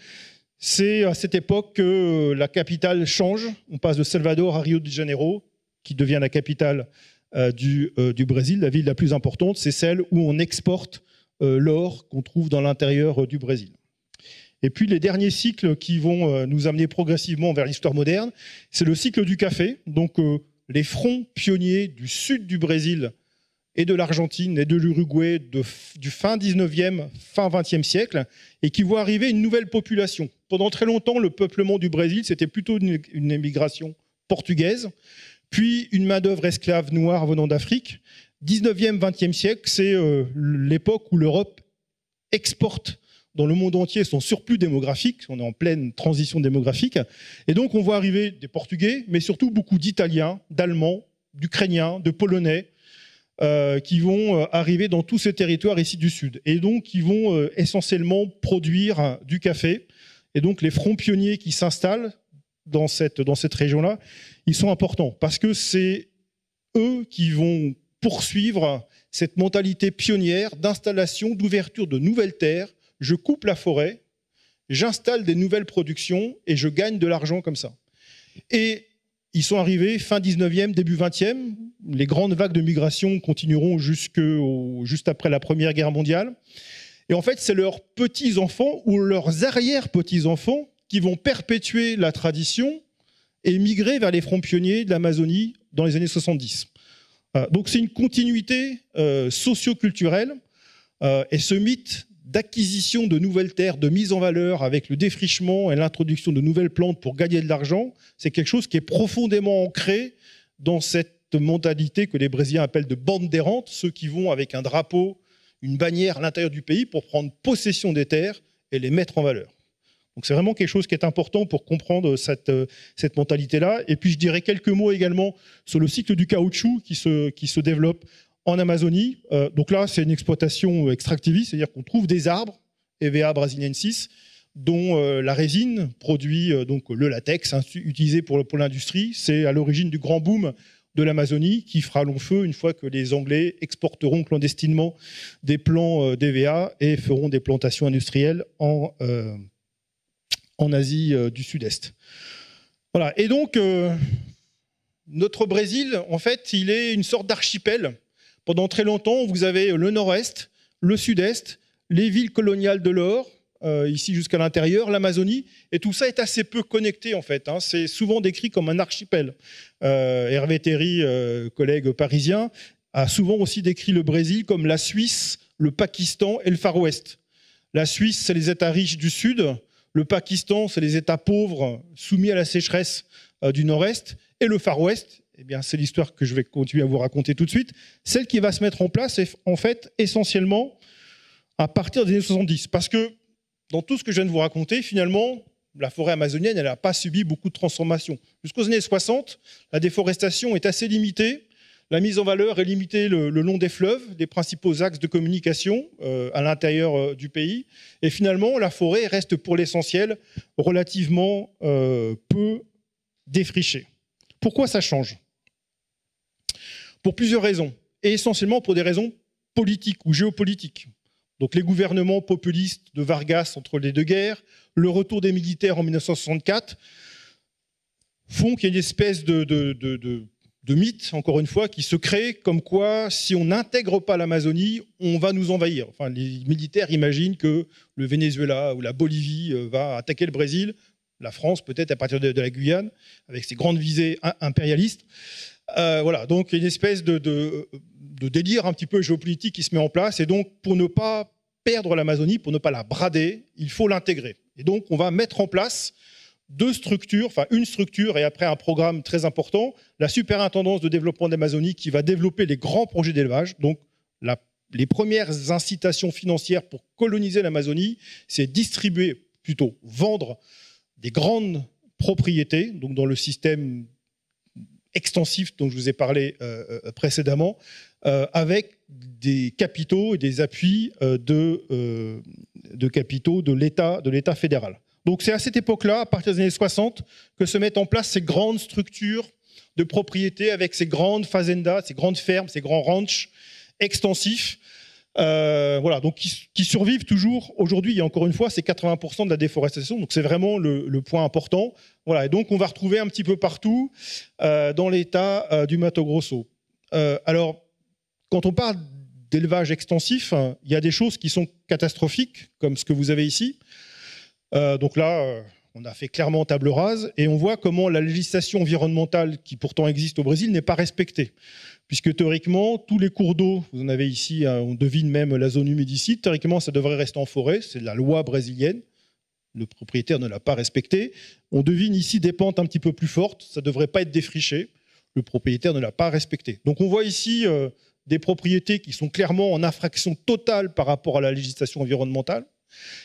C'est à cette époque que la capitale change. On passe de Salvador à Rio de Janeiro, qui devient la capitale du Brésil. La ville la plus importante, c'est celle où on exporte l'or qu'on trouve dans l'intérieur du Brésil. Et puis les derniers cycles qui vont nous amener progressivement vers l'histoire moderne, c'est le cycle du café. Donc les fronts pionniers du sud du Brésil et de l'Argentine et de l'Uruguay du fin 19e, fin 20e siècle, et qui voient arriver une nouvelle population. Pendant très longtemps, le peuplement du Brésil, c'était plutôt une émigration portugaise, puis une main-d'œuvre esclave noire venant d'Afrique. 19e, 20e siècle, c'est l'époque où l'Europe exporte dans le monde entier son surplus démographique. On est en pleine transition démographique. Et donc, on voit arriver des Portugais, mais surtout beaucoup d'Italiens, d'Allemands, d'Ukrainiens, de Polonais, qui vont arriver dans tous ces territoires ici du Sud. Et donc, qui vont essentiellement produire du café. Et donc, les fronts pionniers qui s'installent dans cette région-là, ils sont importants parce que c'est eux qui vont poursuivre cette mentalité pionnière d'installation, d'ouverture de nouvelles terres. Je coupe la forêt, j'installe des nouvelles productions et je gagne de l'argent comme ça. Et ils sont arrivés fin 19e, début 20e. Les grandes vagues de migration continueront juste après la Première Guerre mondiale. Et en fait, c'est leurs petits-enfants ou leurs arrière-petits-enfants qui vont perpétuer la tradition et migrer vers les fronts pionniers de l'Amazonie dans les années 70. Donc c'est une continuité socio-culturelle. Et ce mythe d'acquisition de nouvelles terres, de mise en valeur avec le défrichement et l'introduction de nouvelles plantes pour gagner de l'argent, c'est quelque chose qui est profondément ancré dans cette mentalité que les Brésiliens appellent de bandeirantes, ceux qui vont avec un drapeau, une bannière à l'intérieur du pays pour prendre possession des terres et les mettre en valeur. Donc c'est vraiment quelque chose qui est important pour comprendre cette mentalité-là. Et puis je dirais quelques mots également sur le cycle du caoutchouc qui se développe en Amazonie. Donc là, c'est une exploitation extractiviste, c'est-à-dire qu'on trouve des arbres, Hevea brasiliensis, dont la résine produit donc le latex utilisé pour l'industrie. C'est à l'origine du grand boom de l'Amazonie qui fera long feu une fois que les Anglais exporteront clandestinement des plants d'EVA et feront des plantations industrielles en Asie du Sud-Est. Voilà. Et donc, notre Brésil, en fait, il est une sorte d'archipel. Pendant très longtemps, vous avez le nord-est, le sud-est, les villes coloniales de l'or, ici jusqu'à l'intérieur, l'Amazonie, et tout ça est assez peu connecté en fait. Hein. C'est souvent décrit comme un archipel. Hervé Terry, collègue parisien, a souvent aussi décrit le Brésil comme la Suisse, le Pakistan et le Far West. La Suisse, c'est les États riches du sud, le Pakistan, c'est les États pauvres soumis à la sécheresse du nord-est, et le Far West, eh bien, c'est l'histoire que je vais continuer à vous raconter tout de suite, celle qui va se mettre en place, en fait, essentiellement à partir des années 70. Parce que dans tout ce que je viens de vous raconter, finalement, la forêt amazonienne, elle n'a pas subi beaucoup de transformations. Jusqu'aux années 60, la déforestation est assez limitée. La mise en valeur est limitée le long des fleuves, des principaux axes de communication à l'intérieur du pays. Et finalement, la forêt reste pour l'essentiel relativement peu défrichée. Pourquoi ça change? Pour plusieurs raisons, et essentiellement pour des raisons politiques ou géopolitiques. Donc les gouvernements populistes de Vargas entre les deux guerres, le retour des militaires en 1964, font qu'il y a une espèce de mythe, encore une fois, qui se crée comme quoi, si on n'intègre pas l'Amazonie, on va nous envahir. Enfin, les militaires imaginent que le Venezuela ou la Bolivie va attaquer le Brésil, la France peut-être à partir de la Guyane, avec ses grandes visées impérialistes. Voilà, donc il y a une espèce de délire un petit peu géopolitique qui se met en place, et donc pour ne pas perdre l'Amazonie, pour ne pas la brader, il faut l'intégrer. Et donc on va mettre en place deux structures, enfin une structure et après un programme très important, la Superintendance de développement de l'Amazonie qui va développer les grands projets d'élevage. Donc les premières incitations financières pour coloniser l'Amazonie, c'est distribuer, plutôt vendre des grandes propriétés, donc dans le système extensif dont je vous ai parlé précédemment, avec des capitaux et des appuis de capitaux de l'État fédéral. Donc c'est à cette époque-là, à partir des années 60, que se mettent en place ces grandes structures de propriété avec ces grandes fazendas, ces grandes fermes, ces grands ranchs extensifs, voilà, donc qui survivent toujours. Aujourd'hui, il y a encore une fois, c'est 80% de la déforestation, donc c'est vraiment le point important. Voilà, et donc on va retrouver un petit peu partout dans l'état du Mato Grosso. Alors, quand on parle d'élevage extensif, il y a des choses qui sont catastrophiques, comme ce que vous avez ici. Donc là, on a fait clairement table rase, et on voit comment la législation environnementale qui pourtant existe au Brésil n'est pas respectée. Puisque théoriquement, tous les cours d'eau, vous en avez ici, on devine même la zone humide ici, théoriquement ça devrait rester en forêt, c'est la loi brésilienne, le propriétaire ne l'a pas respectée. On devine ici des pentes un petit peu plus fortes, ça ne devrait pas être défriché, le propriétaire ne l'a pas respecté. Donc on voit ici des propriétés qui sont clairement en infraction totale par rapport à la législation environnementale.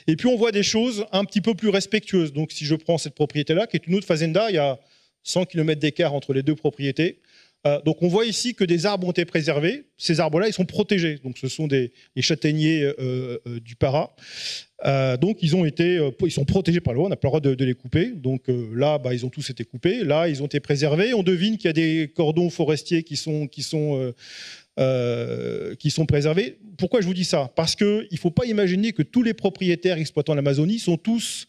Et puis on voit des choses un petit peu plus respectueuses. Donc si je prends cette propriété-là, qui est une autre fazenda, il y a 100 km d'écart entre les deux propriétés. Donc on voit ici que des arbres ont été préservés. Ces arbres-là, ils sont protégés. Donc ce sont les châtaigniers du Para. Donc ils sont protégés par la loi, on n'a pas le droit de les couper. Donc là, ils ont tous été coupés. Là, ils ont été préservés. On devine qu'il y a des cordons forestiers qui sont préservés. Pourquoi je vous dis ça? Parce qu'il ne faut pas imaginer que tous les propriétaires exploitant l'Amazonie sont tous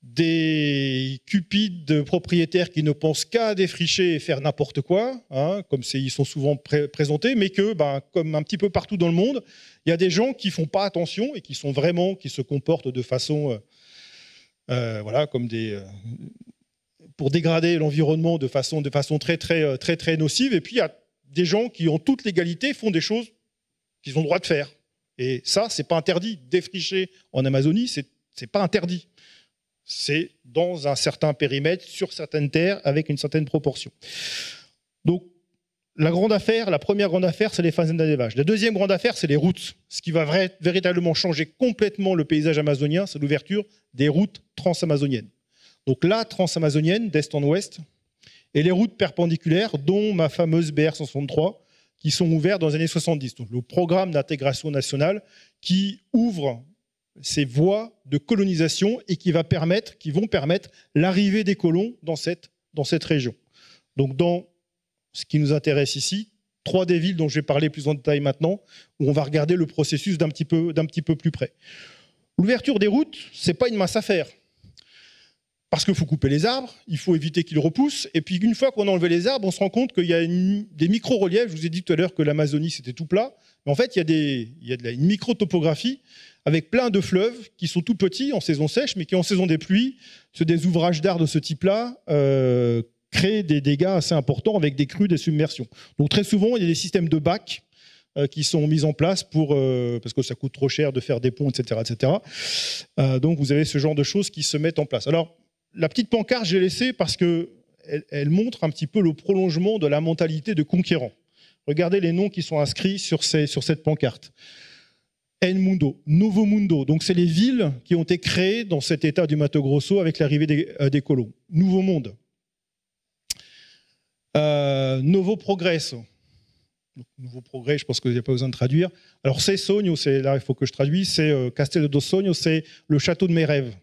des cupides propriétaires qui ne pensent qu'à défricher et faire n'importe quoi, hein, comme ils sont souvent présentés, mais que, comme un petit peu partout dans le monde, il y a des gens qui ne font pas attention et qui se comportent de façon, voilà, comme pour dégrader l'environnement de façon très, très, très, très nocive. Et puis, il y a des gens qui, en toute légalité, font des choses qu'ils ont le droit de faire. Et ça, c'est pas interdit. Défricher en Amazonie, c'est pas interdit. C'est dans un certain périmètre, sur certaines terres, avec une certaine proportion. Donc, la première grande affaire, c'est les fazendas d'élevage. La deuxième grande affaire, c'est les routes. Ce qui va véritablement changer complètement le paysage amazonien, c'est l'ouverture des routes transamazoniennes. Donc la transamazonienne, d'est en ouest, et les routes perpendiculaires, dont ma fameuse BR 163, qui sont ouvertes dans les années 70. Donc le programme d'intégration nationale qui ouvre ces voies de colonisation et qui vont permettre l'arrivée des colons dans cette région. Donc dans ce qui nous intéresse ici, 3 des villes dont je vais parler plus en détail maintenant, où on va regarder le processus d'un petit peu plus près. L'ouverture des routes, ce n'est pas une mince affaire. Parce qu'il faut couper les arbres, il faut éviter qu'ils repoussent, et puis une fois qu'on a enlevé les arbres, on se rend compte qu'il y a des micro-reliefs. Je vous ai dit tout à l'heure que l'Amazonie, c'était tout plat, mais en fait, il y a une micro-topographie avec plein de fleuves qui sont tout petits en saison sèche, mais qui en saison des pluies, sur des ouvrages d'art de ce type-là, créent des dégâts assez importants avec des crues, des submersions. Donc très souvent, il y a des systèmes de bacs qui sont mis en place parce que ça coûte trop cher de faire des ponts, etc. Donc vous avez ce genre de choses qui se mettent en place. Alors, la petite pancarte, j'ai laissée parce qu'elle montre un petit peu le prolongement de la mentalité de conquérant. Regardez les noms qui sont inscrits sur cette pancarte. El Mundo, Novo Mundo. Donc, c'est les villes qui ont été créées dans cet état du Mato Grosso avec l'arrivée des colons. Nouveau Monde. Novo Progresso. Nouveau Progrès, je pense qu'il n'y a pas besoin de traduire. Alors, c'est Sogno, là, il faut que je traduise, c'est Castelo do Sogno, c'est le château de mes rêves.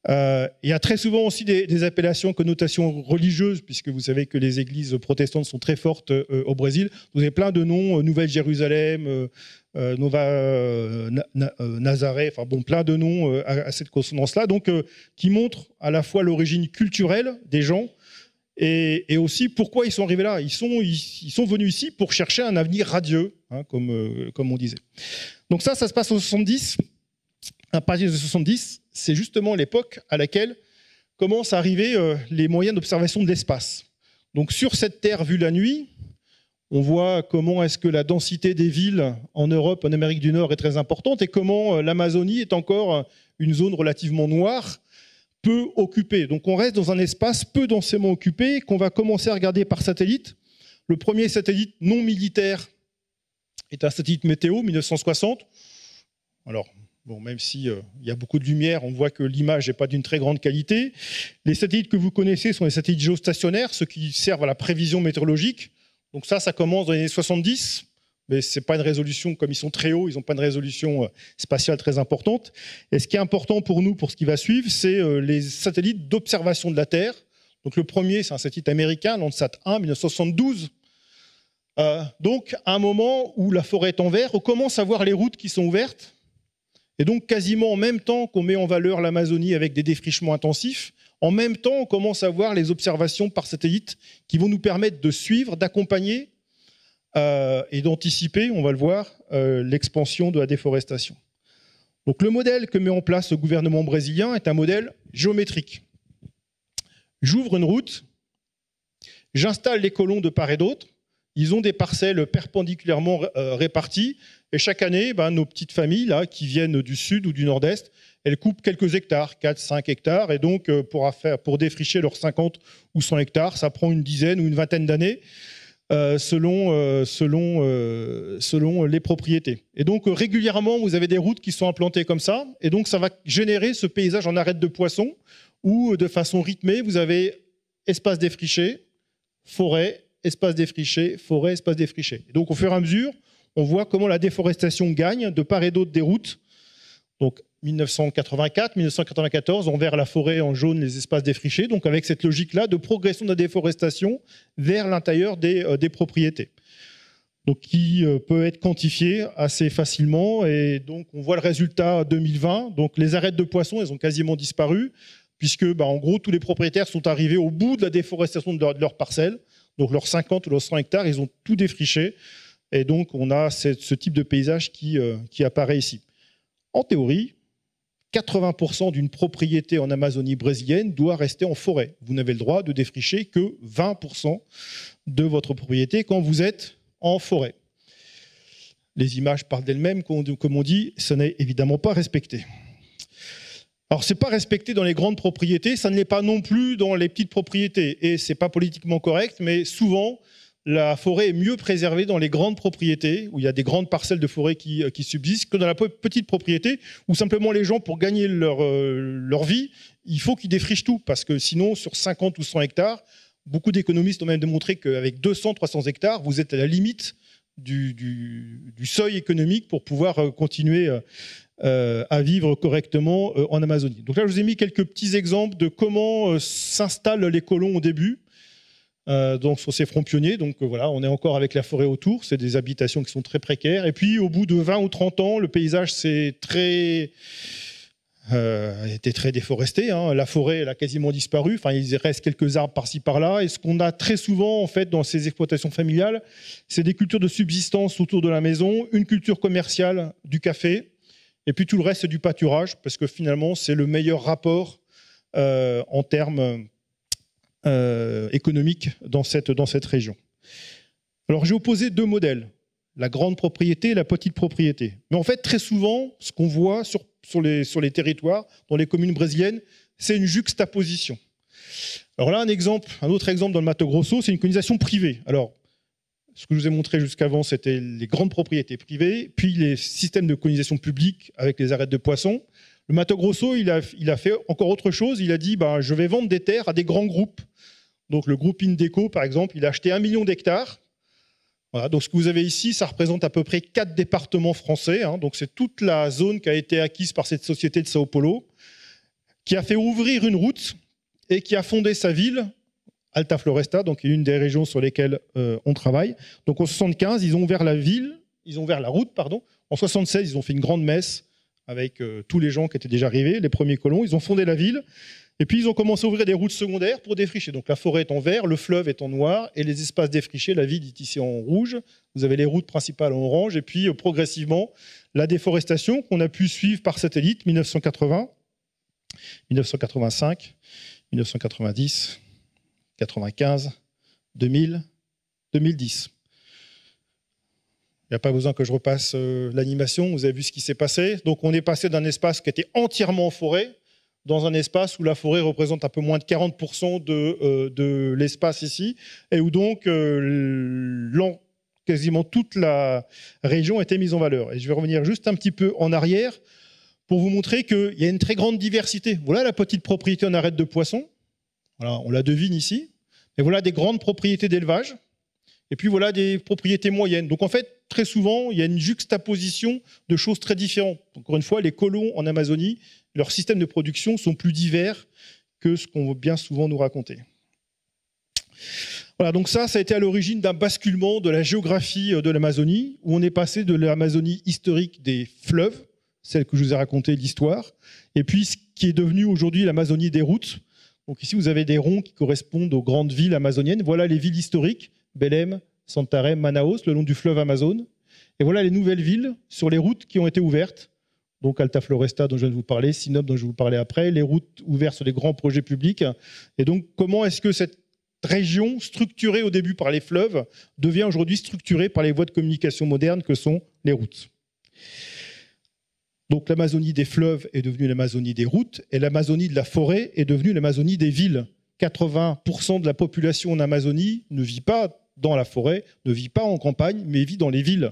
Il y a très souvent aussi des appellations, connotations religieuses, puisque vous savez que les églises protestantes sont très fortes au Brésil. Vous avez plein de noms, Nouvelle-Jérusalem, Nazareth, enfin bon, plein de noms à cette consonance-là, donc qui montrent à la fois l'origine culturelle des gens et aussi pourquoi ils sont arrivés là. Ils sont venus ici pour chercher un avenir radieux, hein, comme on disait. Donc ça se passe en 70. À partir de 70, c'est justement l'époque à laquelle commencent à arriver les moyens d'observation de l'espace. Donc sur cette Terre vue la nuit, on voit comment est-ce que la densité des villes en Europe, en Amérique du Nord est très importante et comment l'Amazonie est encore une zone relativement noire, peu occupée. Donc on reste dans un espace peu densément occupé qu'on va commencer à regarder par satellite. Le premier satellite non militaire est un satellite météo, 1960. Alors, bon, même s'il y a beaucoup de lumière, on voit que l'image n'est pas d'une très grande qualité. Les satellites que vous connaissez sont les satellites géostationnaires, ceux qui servent à la prévision météorologique. Donc ça commence dans les années 70, mais ce n'est pas une résolution, comme ils sont très hauts, ils n'ont pas une résolution spatiale très importante. Et ce qui est important pour nous, pour ce qui va suivre, c'est les satellites d'observation de la Terre. Donc le premier, c'est un satellite américain, Landsat 1, 1972. Donc à un moment où la forêt est en vert, on commence à voir les routes qui sont ouvertes. Et donc, quasiment en même temps qu'on met en valeur l'Amazonie avec des défrichements intensifs, en même temps, on commence à voir les observations par satellite qui vont nous permettre de suivre, d'accompagner et d'anticiper, on va le voir, l'expansion de la déforestation. Donc, le modèle que met en place le gouvernement brésilien est un modèle géométrique. J'ouvre une route, j'installe les colons de part et d'autre, ils ont des parcelles perpendiculairement réparties, et chaque année, nos petites familles là, qui viennent du sud ou du nord-est, elles coupent quelques hectares, 4, 5 hectares, et donc pour défricher leurs 50 ou 100 hectares, ça prend une dizaine ou une vingtaine d'années, selon les propriétés. Et donc régulièrement, vous avez des routes qui sont implantées comme ça, et donc ça va générer ce paysage en arête de poissons, où de façon rythmée, vous avez espace défriché, forêt, espace défriché, forêt, espace défriché. Et donc au fur et à mesure, on voit comment la déforestation gagne de part et d'autre des routes. Donc 1984, 1994, on verra la forêt en jaune, les espaces défrichés, donc avec cette logique-là de progression de la déforestation vers l'intérieur des propriétés. Donc qui peut être quantifié assez facilement. Et donc on voit le résultat 2020. Donc les arêtes de poissons, elles ont quasiment disparu, puisque en gros, tous les propriétaires sont arrivés au bout de la déforestation de leur parcelle. Donc leurs 50 ou leurs 100 hectares, ils ont tout défriché. Et donc, on a ce type de paysage qui apparaît ici. En théorie, 80% d'une propriété en Amazonie brésilienne doit rester en forêt. Vous n'avez le droit de défricher que 20% de votre propriété quand vous êtes en forêt. Les images parlent d'elles-mêmes, comme on dit, ce n'est évidemment pas respecté. Alors, ce n'est pas respecté dans les grandes propriétés, ça ne l'est pas non plus dans les petites propriétés. Et ce n'est pas politiquement correct, mais souvent, la forêt est mieux préservée dans les grandes propriétés, où il y a des grandes parcelles de forêt qui subsistent, que dans la petite propriété, où simplement les gens, pour gagner leur vie, il faut qu'ils défrichent tout. Parce que sinon, sur 50 ou 100 hectares, beaucoup d'économistes ont même démontré qu'avec 200, 300 hectares, vous êtes à la limite du seuil économique pour pouvoir continuer à vivre correctement en Amazonie. Donc là, je vous ai mis quelques petits exemples de comment s'installent les colons au début. donc sur ces fronts pionniers. Donc voilà, on est encore avec la forêt autour, c'est des habitations qui sont très précaires. Et puis au bout de 20 ou 30 ans, le paysage était très déforesté. Hein. La forêt, elle a quasiment disparu. Enfin, il reste quelques arbres par-ci par-là. Et ce qu'on a très souvent en fait dans ces exploitations familiales, c'est des cultures de subsistance autour de la maison, une culture commerciale du café, et puis tout le reste c'est du pâturage, parce que finalement c'est le meilleur rapport en termes économiques dans cette région. Alors j'ai opposé deux modèles, la grande propriété et la petite propriété. Mais en fait, très souvent, ce qu'on voit sur les territoires, dans les communes brésiliennes, c'est une juxtaposition. Alors là, un autre exemple dans le Mato Grosso, c'est une colonisation privée. Alors, ce que je vous ai montré jusqu'avant, c'était les grandes propriétés privées, puis les systèmes de colonisation publique avec les arêtes de poissons. Le Mato Grosso, il a fait encore autre chose. Il a dit, je vais vendre des terres à des grands groupes. Donc le groupe Indeco, par exemple, il a acheté 1 million d'hectares. Voilà, donc ce que vous avez ici, ça représente à peu près 4 départements français. Hein, donc c'est toute la zone qui a été acquise par cette société de Sao Paulo, qui a fait ouvrir une route et qui a fondé sa ville, Alta Floresta, donc une des régions sur lesquelles on travaille. Donc en 75, ils ont ouvert la route, pardon. En 76, ils ont fait une grande messe avec tous les gens qui étaient déjà arrivés, les premiers colons. Ils ont fondé la ville. Et puis, ils ont commencé à ouvrir des routes secondaires pour défricher. Donc, la forêt est en vert, le fleuve est en noir, et les espaces défrichés, la ville est ici en rouge. Vous avez les routes principales en orange, et puis, progressivement, la déforestation qu'on a pu suivre par satellite, 1980, 1985, 1990, 95, 2000, 2010. Il n'y a pas besoin que je repasse l'animation, vous avez vu ce qui s'est passé. Donc, on est passé d'un espace qui était entièrement en forêt, dans un espace où la forêt représente un peu moins de 40% de l'espace ici, et où donc quasiment toute la région a été mise en valeur. Et je vais revenir juste un petit peu en arrière pour vous montrer qu'il y a une très grande diversité. Voilà la petite propriété en arête de poisson, voilà, on la devine ici, et voilà des grandes propriétés d'élevage, et puis voilà des propriétés moyennes. Donc en fait, très souvent, il y a une juxtaposition de choses très différentes. Encore une fois, les colons en Amazonie, leurs systèmes de production sont plus divers que ce qu'on veut bien souvent nous raconter. Voilà, donc ça a été à l'origine d'un basculement de la géographie de l'Amazonie, où on est passé de l'Amazonie historique des fleuves, celle que je vous ai raconté l'histoire, et puis ce qui est devenu aujourd'hui l'Amazonie des routes. Donc ici, vous avez des ronds qui correspondent aux grandes villes amazoniennes. Voilà les villes historiques, Belém, Santarém, Manaus, le long du fleuve Amazone. Et voilà les nouvelles villes sur les routes qui ont été ouvertes. Donc Alta Floresta dont je viens de vous parler, Sinop dont je vais vous parler après, les routes ouvertes sur les grands projets publics. Et donc comment est-ce que cette région, structurée au début par les fleuves, devient aujourd'hui structurée par les voies de communication modernes que sont les routes. Donc l'Amazonie des fleuves est devenue l'Amazonie des routes, et l'Amazonie de la forêt est devenue l'Amazonie des villes. 80% de la population en Amazonie ne vit pas dans la forêt, ne vit pas en campagne, mais vit dans les villes.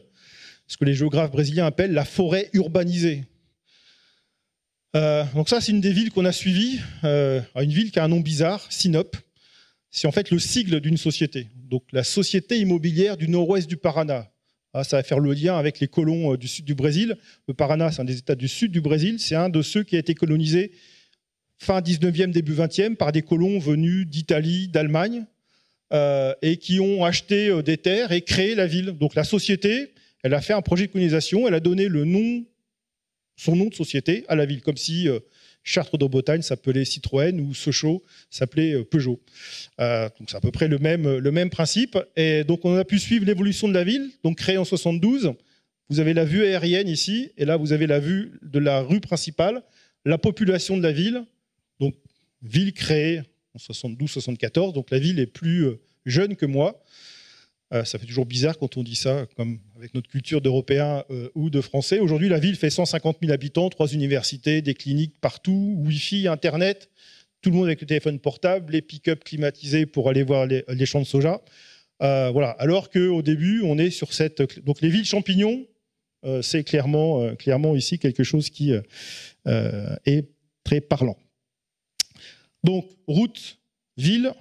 Ce que les géographes brésiliens appellent la forêt urbanisée. Donc ça, c'est une des villes qu'on a suivies, une ville qui a un nom bizarre, Sinop. C'est en fait le sigle d'une société. Donc la Société immobilière du nord-ouest du Paraná. Ça va faire le lien avec les colons du sud du Brésil. Le Paraná, c'est un des États du sud du Brésil. C'est un de ceux qui a été colonisé fin 19e, début 20e par des colons venus d'Italie, d'Allemagne, et qui ont acheté des terres et créé la ville. Donc la société, elle a fait un projet de colonisation, elle a donné son nom de société à la ville, comme si Chartres de Bretagne s'appelait Citroën ou Sochaux s'appelait Peugeot. Donc c'est à peu près le même principe. Et donc on a pu suivre l'évolution de la ville, donc créée en 72. Vous avez la vue aérienne ici, et là vous avez la vue de la rue principale, la population de la ville, donc ville créée en 72-74, donc la ville est plus jeune que moi. Ça fait toujours bizarre quand on dit ça, comme avec notre culture d'Européens ou de Français. Aujourd'hui, la ville fait 150 000 habitants, 3 universités, des cliniques partout, Wi-Fi, Internet, tout le monde avec le téléphone portable, les pick-up climatisés pour aller voir les champs de soja. Voilà. Alors qu'au début, on est sur cette... Donc les villes champignons, c'est clairement ici quelque chose qui est très parlant. Donc, route, ville...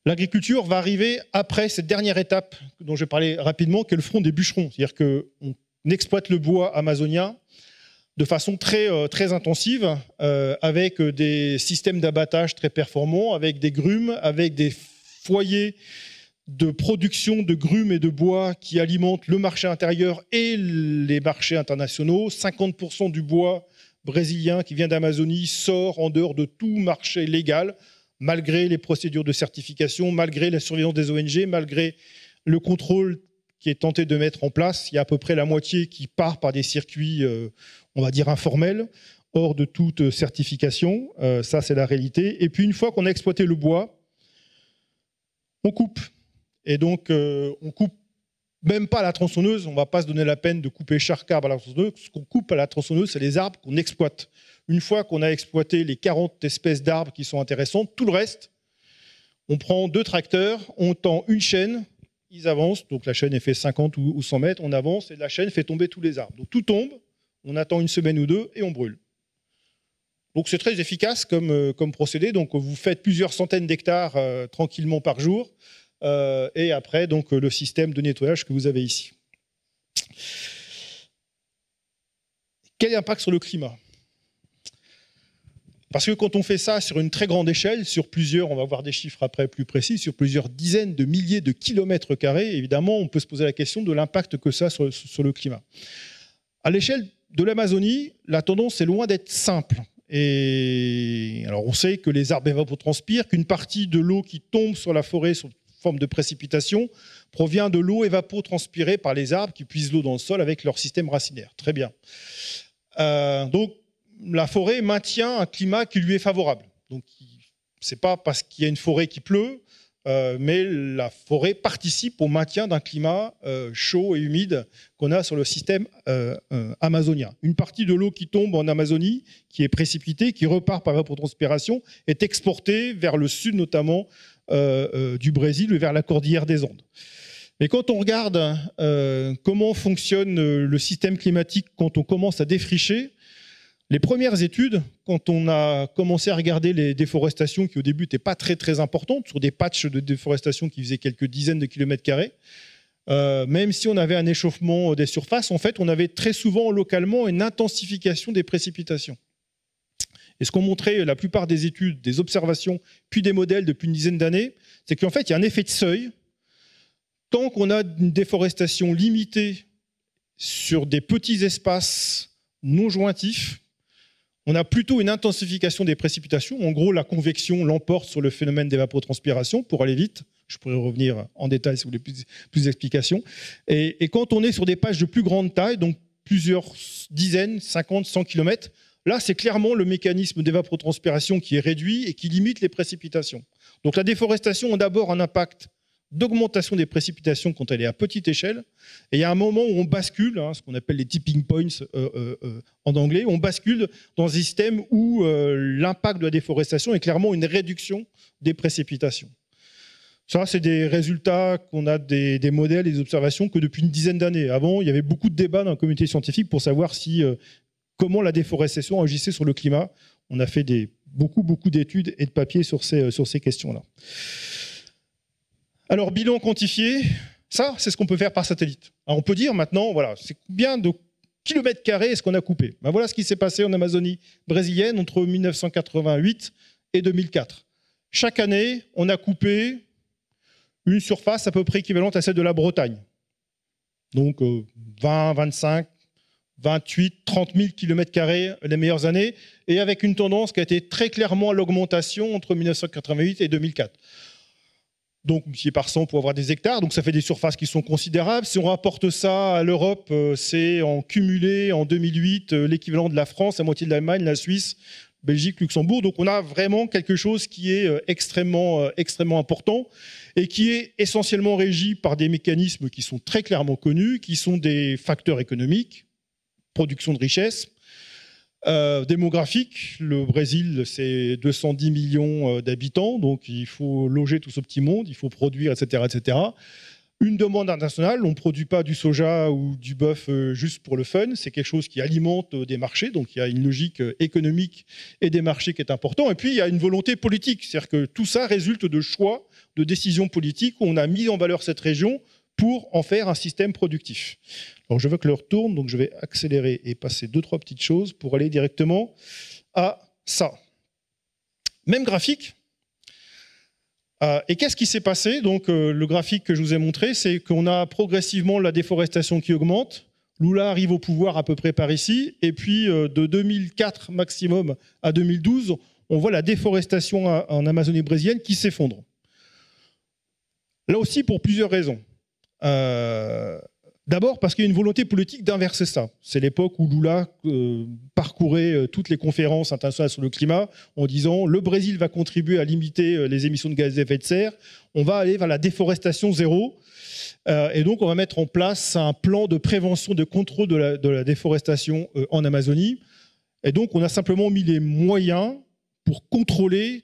L'agriculture va arriver après cette dernière étape dont je vais parler rapidement, qui est le front des bûcherons. C'est-à-dire qu'on exploite le bois amazonien de façon très intensive, avec des systèmes d'abattage très performants, avec des grumes, avec des foyer de production de grumes et de bois qui alimentent le marché intérieur et les marchés internationaux. 50% du bois brésilien qui vient d'Amazonie sort en dehors de tout marché légal, malgré les procédures de certification, malgré la surveillance des ONG, malgré le contrôle qui est tenté de mettre en place. Il y a à peu près la moitié qui part par des circuits, on va dire, informels, hors de toute certification. Ça, c'est la réalité. Et puis, une fois qu'on a exploité le bois, on coupe. Et donc, on coupe même pas à la tronçonneuse. On ne va pas se donner la peine de couper chaque arbre à la tronçonneuse. Ce qu'on coupe à la tronçonneuse, c'est les arbres qu'on exploite. Une fois qu'on a exploité les 40 espèces d'arbres qui sont intéressantes, tout le reste, on prend 2 tracteurs, on tend une chaîne, ils avancent. Donc, la chaîne est fait 50 ou 100 mètres. On avance et la chaîne fait tomber tous les arbres. Donc, tout tombe. On attend une semaine ou 2 et on brûle. Donc, c'est très efficace comme procédé. Donc, vous faites plusieurs centaines d'hectares tranquillement par jour. Et après, donc, le système de nettoyage que vous avez ici. Quel impact sur le climat? Parce que quand on fait ça sur une très grande échelle, sur plusieurs, on va voir des chiffres après plus précis, sur plusieurs dizaines de milliers de kilomètres carrés, évidemment, on peut se poser la question de l'impact que ça a sur le climat. À l'échelle de l'Amazonie, la tendance est loin d'être simple. Et alors, on sait que les arbres évapotranspirent, qu'une partie de l'eau qui tombe sur la forêt sous forme de précipitation provient de l'eau évapotranspirée par les arbres qui puisent l'eau dans le sol avec leur système racinaire. Très bien. Donc, la forêt maintient un climat qui lui est favorable. Donc, ce n'est pas parce qu'il y a une forêt qui pleut, mais la forêt participe au maintien d'un climat chaud et humide qu'on a sur le système amazonien. Une partie de l'eau qui tombe en Amazonie, qui est précipitée, qui repart par évapotranspiration, est exportée vers le sud notamment du Brésil, vers la cordillère des Andes. Mais quand on regarde comment fonctionne le système climatique quand on commence à défricher, les premières études, quand on a commencé à regarder les déforestations qui au début n'étaient pas très très importantes, sur des patchs de déforestation qui faisaient quelques dizaines de kilomètres carrés, même si on avait un échauffement des surfaces, en fait, on avait très souvent localement une intensification des précipitations. Et ce qu'ont montré la plupart des études, des observations, puis des modèles depuis une dizaine d'années, c'est qu'en fait, il y a un effet de seuil. Tant qu'on a une déforestation limitée sur des petits espaces non jointifs, on a plutôt une intensification des précipitations. En gros, la convection l'emporte sur le phénomène d'évapotranspiration, pour aller vite. Je pourrais revenir en détail si vous voulez plus d'explications. Et quand on est sur des patchs de plus grande taille, donc plusieurs dizaines, 50, 100 km, là, c'est clairement le mécanisme d'évapotranspiration qui est réduit et qui limite les précipitations. Donc la déforestation a d'abord un impact d'augmentation des précipitations quand elle est à petite échelle. Et il y a un moment où on bascule, ce qu'on appelle les tipping points en anglais, on bascule dans un système où l'impact de la déforestation est clairement une réduction des précipitations. Ça, c'est des résultats qu'on a des modèles et des observations que depuis une dizaine d'années. Avant, il y avait beaucoup de débats dans la communauté scientifique pour savoir comment la déforestation agissait sur le climat. On a fait beaucoup d'études et de papiers sur ces questions-là. Alors, bilan quantifié, ça, c'est ce qu'on peut faire par satellite. Alors, on peut dire maintenant, voilà, c'est combien de kilomètres carrés est-ce qu'on a coupé? Ben, voilà ce qui s'est passé en Amazonie brésilienne entre 1988 et 2004. Chaque année, on a coupé une surface à peu près équivalente à celle de la Bretagne. Donc, 20, 25, 28, 30 000 km² les meilleures années, et avec une tendance qui a été très clairement à l'augmentation entre 1988 et 2004. Donc, multiplié par 100 pour avoir des hectares. Donc, ça fait des surfaces qui sont considérables. Si on rapporte ça à l'Europe, c'est en cumulé, en 2008, l'équivalent de la France, la moitié de l'Allemagne, la Suisse, Belgique, Luxembourg. Donc, on a vraiment quelque chose qui est extrêmement important et qui est essentiellement régi par des mécanismes qui sont très clairement connus, qui sont des facteurs économiques, production de richesse, démographique. Le Brésil, c'est 210 millions d'habitants, donc il faut loger tout ce petit monde, il faut produire, etc., etc. Une demande internationale, on ne produit pas du soja ou du bœuf juste pour le fun, c'est quelque chose qui alimente des marchés, donc il y a une logique économique et des marchés qui est important. Et puis il y a une volonté politique, c'est-à-dire que tout ça résulte de choix, de décisions politiques où on a mis en valeur cette région pour en faire un système productif. Alors je veux que l'heure tourne, donc je vais accélérer et passer 2-3 petites choses pour aller directement à ça. Même graphique. Et qu'est-ce qui s'est passé? Donc, le graphique que je vous ai montré, c'est qu'on a progressivement la déforestation qui augmente. Lula arrive au pouvoir à peu près par ici. Et puis, de 2004 maximum à 2012, on voit la déforestation en Amazonie brésilienne qui s'effondre. Là aussi, pour plusieurs raisons. D'abord parce qu'il y a une volonté politique d'inverser ça. C'est l'époque où Lula parcourait toutes les conférences internationales sur le climat en disant le Brésil va contribuer à limiter les émissions de gaz à effet de serre, on va aller vers la déforestation zéro, et donc on va mettre en place un plan de prévention, de contrôle de la déforestation en Amazonie. Et donc on a simplement mis les moyens pour contrôler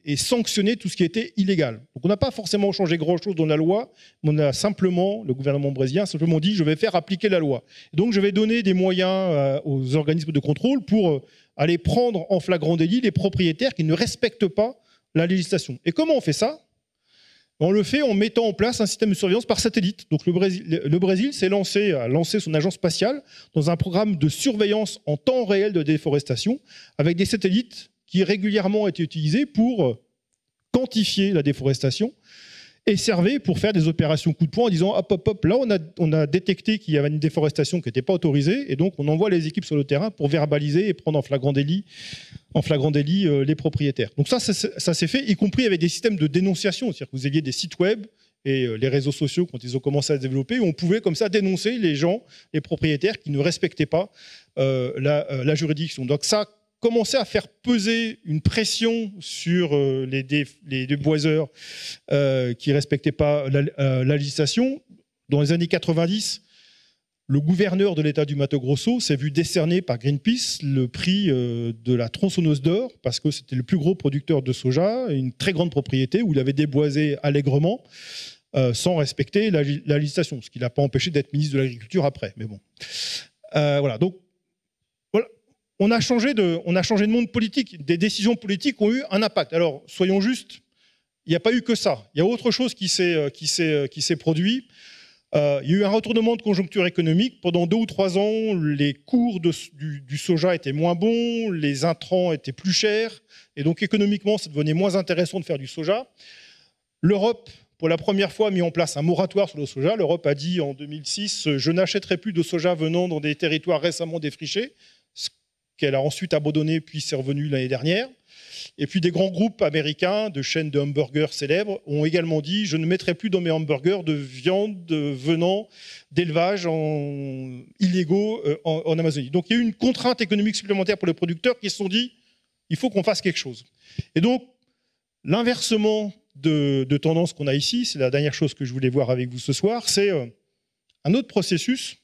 et sanctionner tout ce qui était illégal. Donc on n'a pas forcément changé grand-chose dans la loi, mais on a simplement, le gouvernement brésilien a simplement dit je vais faire appliquer la loi. Et donc je vais donner des moyens aux organismes de contrôle pour aller prendre en flagrant délit les propriétaires qui ne respectent pas la législation. Et comment on fait ça? On le fait en mettant en place un système de surveillance par satellite. Donc le Brésil a lancé son agence spatiale dans un programme de surveillance en temps réel de déforestation avec des satellites qui régulièrement étaient utilisés pour quantifier la déforestation et servaient pour faire des opérations coup de poing en disant hop, hop, hop, là on a détecté qu'il y avait une déforestation qui n'était pas autorisée et donc on envoie les équipes sur le terrain pour verbaliser et prendre en flagrant délit les propriétaires. Donc ça s'est fait, y compris avec des systèmes de dénonciation, c'est-à-dire que vous aviez des sites web et les réseaux sociaux quand ils ont commencé à se développer, où on pouvait comme ça dénoncer les gens, les propriétaires qui ne respectaient pas la juridiction. Donc ça commençait à faire peser une pression sur les déboiseurs qui ne respectaient pas la législation. Dans les années 90, le gouverneur de l'État du Mato Grosso s'est vu décerner par Greenpeace le prix de la tronçonneuse d'or parce que c'était le plus gros producteur de soja, une très grande propriété où il avait déboisé allègrement sans respecter la législation, ce qui ne l'a pas empêché d'être ministre de l'Agriculture après. Mais bon, voilà. Donc voilà. On a changé de monde politique. Des décisions politiques ont eu un impact. Alors, soyons justes, il n'y a pas eu que ça. Il y a autre chose qui s'est produit. Il y a eu un retournement de conjoncture économique. Pendant 2 ou 3 ans, les cours du soja étaient moins bons, les intrants étaient plus chers, et donc économiquement, ça devenait moins intéressant de faire du soja. L'Europe, pour la première fois, a mis en place un moratoire sur le soja. L'Europe a dit en 2006 « Je n'achèterai plus de soja venant dans des territoires récemment défrichés », ce qu'elle a ensuite abandonné, puis c'est revenu l'année dernière. Et puis des grands groupes américains de chaînes de hamburgers célèbres ont également dit « Je ne mettrai plus dans mes hamburgers de viande venant d'élevages illégaux en Amazonie ». Donc il y a eu une contrainte économique supplémentaire pour les producteurs qui se sont dit « Il faut qu'on fasse quelque chose ». Et donc l'inversement de tendance qu'on a ici, c'est la dernière chose que je voulais voir avec vous ce soir, c'est un autre processus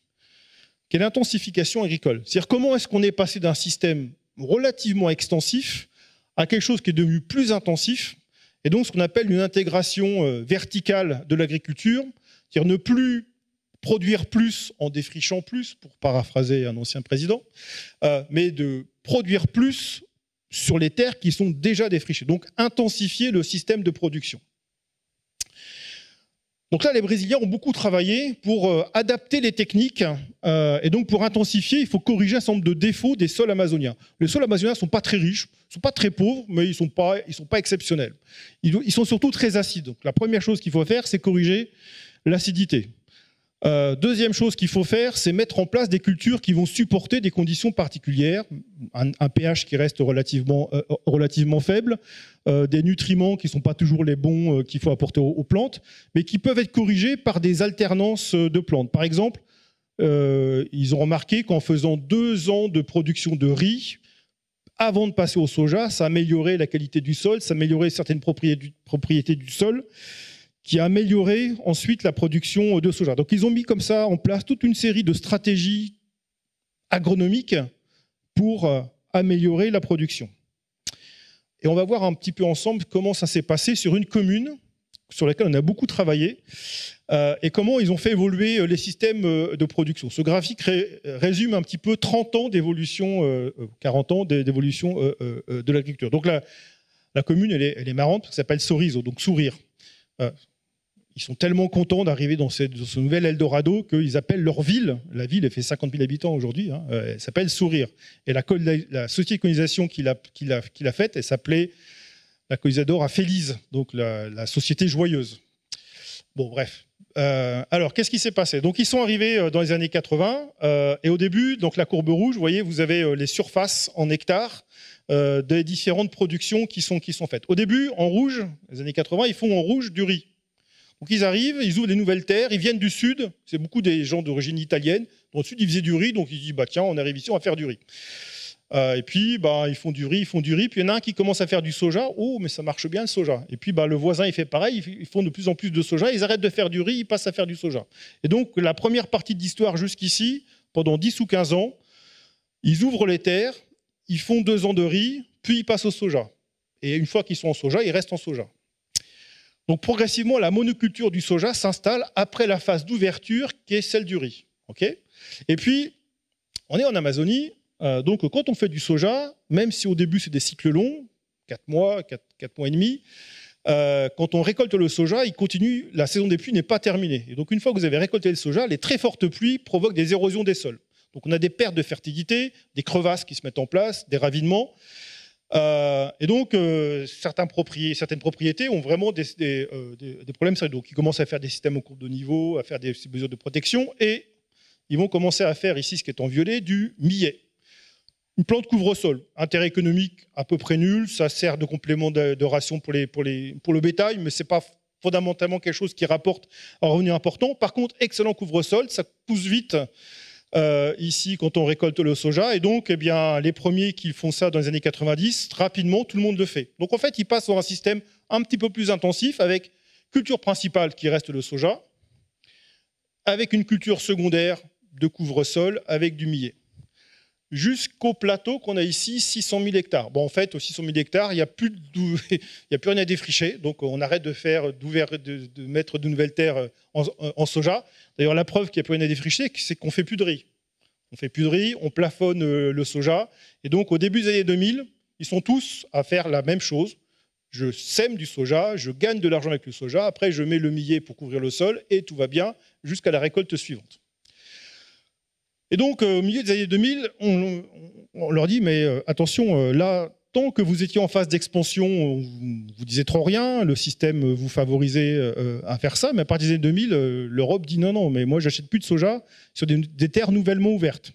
qui est l'intensification agricole. C'est-à-dire comment est-ce qu'on est passé d'un système relativement extensif à quelque chose qui est devenu plus intensif, et donc ce qu'on appelle une intégration verticale de l'agriculture, c'est-à-dire ne plus produire plus en défrichant plus, pour paraphraser un ancien président, mais de produire plus sur les terres qui sont déjà défrichées, donc intensifier le système de production. Donc là, les Brésiliens ont beaucoup travaillé pour adapter les techniques et donc pour intensifier, il faut corriger un certain nombre de défauts des sols amazoniens. Les sols amazoniens ne sont pas très riches, ne sont pas très pauvres, mais ils sont pas exceptionnels. Ils sont surtout très acides. Donc la première chose qu'il faut faire, c'est corriger l'acidité. Deuxième chose qu'il faut faire, c'est mettre en place des cultures qui vont supporter des conditions particulières, un pH qui reste relativement faible, des nutriments qui ne sont pas toujours les bons qu'il faut apporter aux plantes, mais qui peuvent être corrigés par des alternances de plantes. Par exemple, ils ont remarqué qu'en faisant 2 ans de production de riz, avant de passer au soja, ça améliorait la qualité du sol, ça améliorait certaines propriétés du sol, qui a amélioré ensuite la production de soja. Donc ils ont mis comme ça en place toute une série de stratégies agronomiques pour améliorer la production. Et on va voir un petit peu ensemble comment ça s'est passé sur une commune sur laquelle on a beaucoup travaillé et comment ils ont fait évoluer les systèmes de production. Ce graphique résume un petit peu 30 ans d'évolution, 40 ans d'évolution de l'agriculture. Donc la commune, elle est marrante, parce qu'elle s'appelle Sorriso, donc sourire. Ils sont tellement contents d'arriver dans ce nouvel Eldorado qu'ils appellent leur ville, la ville elle fait 50 000 habitants aujourd'hui, elle s'appelle Sourire. Et la société de colonisation qu'il a faite, elle s'appelait la collisador à Félise, donc la société joyeuse. Bon, bref. Alors, qu'est-ce qui s'est passé? Donc, ils sont arrivés dans les années 80, et au début, donc la courbe rouge, vous voyez, vous avez les surfaces en hectares des différentes productions qui sont faites. Au début, en rouge, les années 80, ils font en rouge du riz. Donc, ils arrivent, ils ouvrent des nouvelles terres, ils viennent du sud, c'est beaucoup des gens d'origine italienne. Dans le sud, ils faisaient du riz, donc ils disent, bah, tiens, on arrive ici, on va faire du riz. Et puis, bah, ils font du riz, puis il y en a un qui commence à faire du soja. Oh, mais ça marche bien le soja. Et puis, bah, le voisin, il fait pareil, ils font de plus en plus de soja, ils arrêtent de faire du riz, ils passent à faire du soja. Et donc, la première partie de l'histoire jusqu'ici, pendant 10 ou 15 ans, ils ouvrent les terres, ils font 2 ans de riz, puis ils passent au soja. Et une fois qu'ils sont en soja, ils restent en soja. Donc, progressivement, la monoculture du soja s'installe après la phase d'ouverture qui est celle du riz. Okay, et puis, on est en Amazonie. Donc, quand on fait du soja, même si au début c'est des cycles longs, 4 mois, 4 mois et demi, quand on récolte le soja, il continue, la saison des pluies n'est pas terminée. Et donc, une fois que vous avez récolté le soja, les très fortes pluies provoquent des érosions des sols. Donc, on a des pertes de fertilité, des crevasses qui se mettent en place, des ravinements. Et donc, certaines propriétés ont vraiment des problèmes sérieux. Donc, ils commencent à faire des systèmes au cours de niveau, à faire des mesures de protection, et ils vont commencer à faire ici, ce qui est en violet, du millet. Une plante couvre-sol, intérêt économique à peu près nul, ça sert de complément de ration pour le bétail, mais ce n'est pas fondamentalement quelque chose qui rapporte un revenu important. Par contre, excellent couvre-sol, ça pousse vite ici quand on récolte le soja. Et donc, eh bien, les premiers qui font ça dans les années 90, rapidement, tout le monde le fait. Donc en fait, ils passent sur un système un petit peu plus intensif avec culture principale qui reste le soja, avec une culture secondaire de couvre-sol avec du millet. Jusqu'au plateau qu'on a ici, 600 000 hectares. Bon, en fait, aux 600 000 hectares, il n'y a plus rien à défricher. Donc, on arrête de mettre de nouvelles terres en soja. D'ailleurs, la preuve qu'il n'y a plus rien à défricher, c'est qu'on ne fait plus de riz. On ne fait plus de riz, on plafonne le soja. Et donc, au début des années 2000, ils sont tous à faire la même chose. Je sème du soja, je gagne de l'argent avec le soja. Après, je mets le millet pour couvrir le sol et tout va bien jusqu'à la récolte suivante. Et donc, au milieu des années 2000, on leur dit, mais attention, là, tant que vous étiez en phase d'expansion, vous ne disiez trop rien, le système vous favorisait à faire ça, mais à partir des années 2000, l'Europe dit non, non, mais moi, j'achète plus de soja sur des terres nouvellement ouvertes.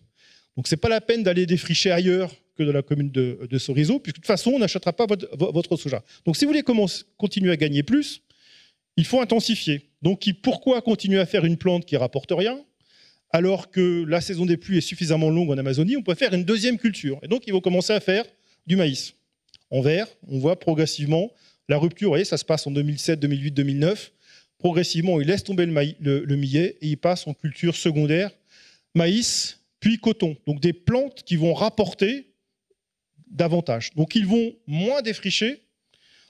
Donc, ce n'est pas la peine d'aller défricher ailleurs que dans la commune de Sorriso, puisque de toute façon, on n'achètera pas votre soja. Donc, si vous voulez continuer à gagner plus, il faut intensifier. Donc, pourquoi continuer à faire une plante qui ne rapporte rien ? Alors que la saison des pluies est suffisamment longue en Amazonie, on peut faire une deuxième culture. Et donc, ils vont commencer à faire du maïs. En vert, on voit progressivement la rupture. Vous voyez, ça se passe en 2007, 2008, 2009. Progressivement, ils laissent tomber le millet et ils passent en culture secondaire, maïs, puis coton. Donc, des plantes qui vont rapporter davantage. Donc, ils vont moins défricher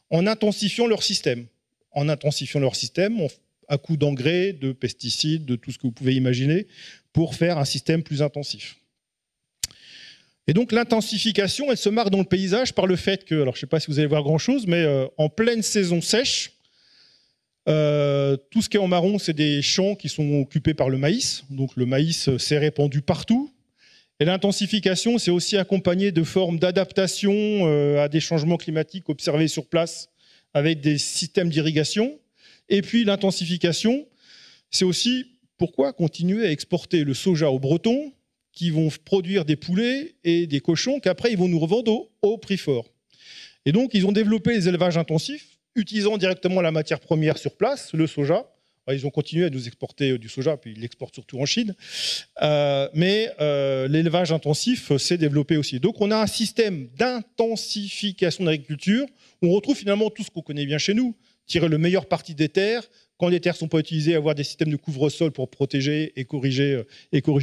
en intensifiant leur système. En intensifiant leur système, à coup d'engrais, de pesticides, de tout ce que vous pouvez imaginer, pour faire un système plus intensif. Et donc l'intensification, elle se marque dans le paysage par le fait que, alors je ne sais pas si vous allez voir grand-chose, mais en pleine saison sèche, tout ce qui est en marron, c'est des champs qui sont occupés par le maïs. Donc le maïs s'est répandu partout. Et l'intensification, c'est aussi accompagné de formes d'adaptation à des changements climatiques observés sur place avec des systèmes d'irrigation. Et puis l'intensification, c'est aussi pourquoi continuer à exporter le soja aux Bretons qui vont produire des poulets et des cochons qu'après ils vont nous revendre au prix fort. Et donc ils ont développé les élevages intensifs, utilisant directement la matière première sur place, le soja. Ils ont continué à nous exporter du soja, puis ils l'exportent surtout en Chine. Mais l'élevage intensif s'est développé aussi. Donc on a un système d'intensification de l'agriculture où on retrouve finalement tout ce qu'on connaît bien chez nous. Tirer le meilleur parti des terres, quand les terres ne sont pas utilisées, avoir des systèmes de couvre-sol pour protéger et corriger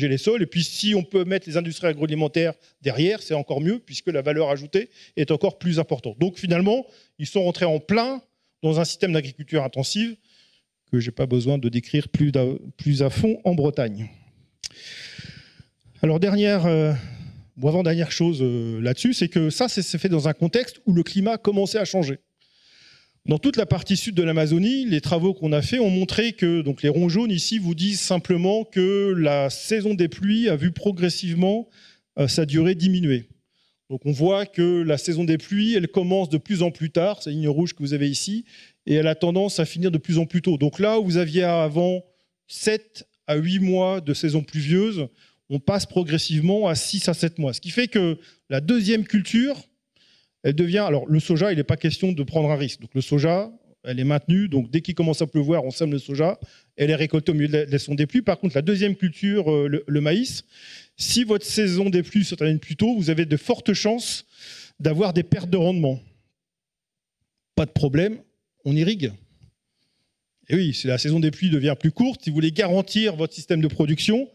les sols. Et puis si on peut mettre les industries agroalimentaires derrière, c'est encore mieux, puisque la valeur ajoutée est encore plus importante. Donc finalement, ils sont rentrés en plein dans un système d'agriculture intensive que je n'ai pas besoin de décrire plus à fond en Bretagne. Alors avant-dernière chose là-dessus, c'est que ça s'est fait dans un contexte où le climat commençait à changer. Dans toute la partie sud de l'Amazonie, les travaux qu'on a faits ont montré que donc les ronds jaunes ici vous disent simplement que la saison des pluies a vu progressivement sa durée diminuer. Donc on voit que la saison des pluies, elle commence de plus en plus tard, c'est la ligne rouge que vous avez ici, et elle a tendance à finir de plus en plus tôt. Donc là où vous aviez avant 7 à 8 mois de saison pluvieuse, on passe progressivement à 6 à 7 mois. Ce qui fait que la deuxième culture, elle devient... Alors le soja, il n'est pas question de prendre un risque. Donc le soja, elle est maintenue. Donc dès qu'il commence à pleuvoir, on sème le soja. Elle est récoltée au milieu de la saison des pluies. Par contre, la deuxième culture, le maïs, si votre saison des pluies se termine plus tôt, vous avez de fortes chances d'avoir des pertes de rendement. Pas de problème, on irrigue. Et oui, si la saison des pluies devient plus courte, si vous voulez garantir votre système de production,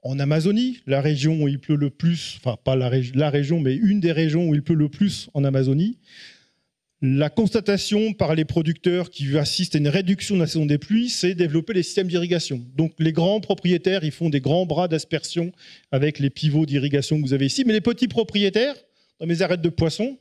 en Amazonie, la région où il pleut le plus, enfin pas la région, mais une des régions où il pleut le plus en Amazonie, la constatation par les producteurs qui assistent à une réduction de la saison des pluies, c'est développer les systèmes d'irrigation. Donc les grands propriétaires, ils font des grands bras d'aspersion avec les pivots d'irrigation que vous avez ici, mais les petits propriétaires, dans mes arêtes de poissons,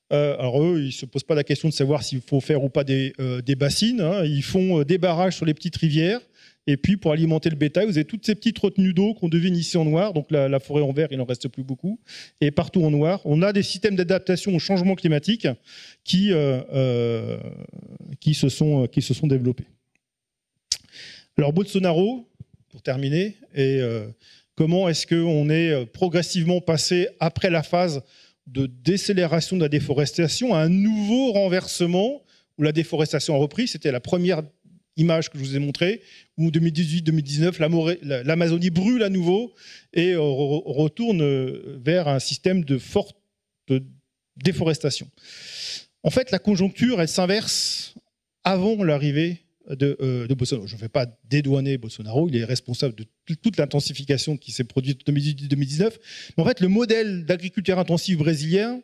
alors eux, ils ne se posent pas la question de savoir s'il faut faire ou pas des bassines, hein. Ils font des barrages sur les petites rivières. Et puis, pour alimenter le bétail, vous avez toutes ces petites retenues d'eau qu'on devine ici en noir. Donc, la forêt en vert, il n'en reste plus beaucoup. Et partout en noir, on a des systèmes d'adaptation au changement climatique qui se sont développés. Alors, Bolsonaro, pour terminer, et comment est-ce qu'on est progressivement passé, après la phase de décélération de la déforestation, à un nouveau renversement où la déforestation a repris. C'était la première image que je vous ai montrée, où 2018-2019, l'Amazonie brûle à nouveau et retourne vers un système de forte déforestation. En fait, la conjoncture, elle s'inverse avant l'arrivée de Bolsonaro. Je ne vais pas dédouaner Bolsonaro, il est responsable de toute l'intensification qui s'est produite en 2018-2019. Mais en fait, le modèle d'agriculture intensive brésilien,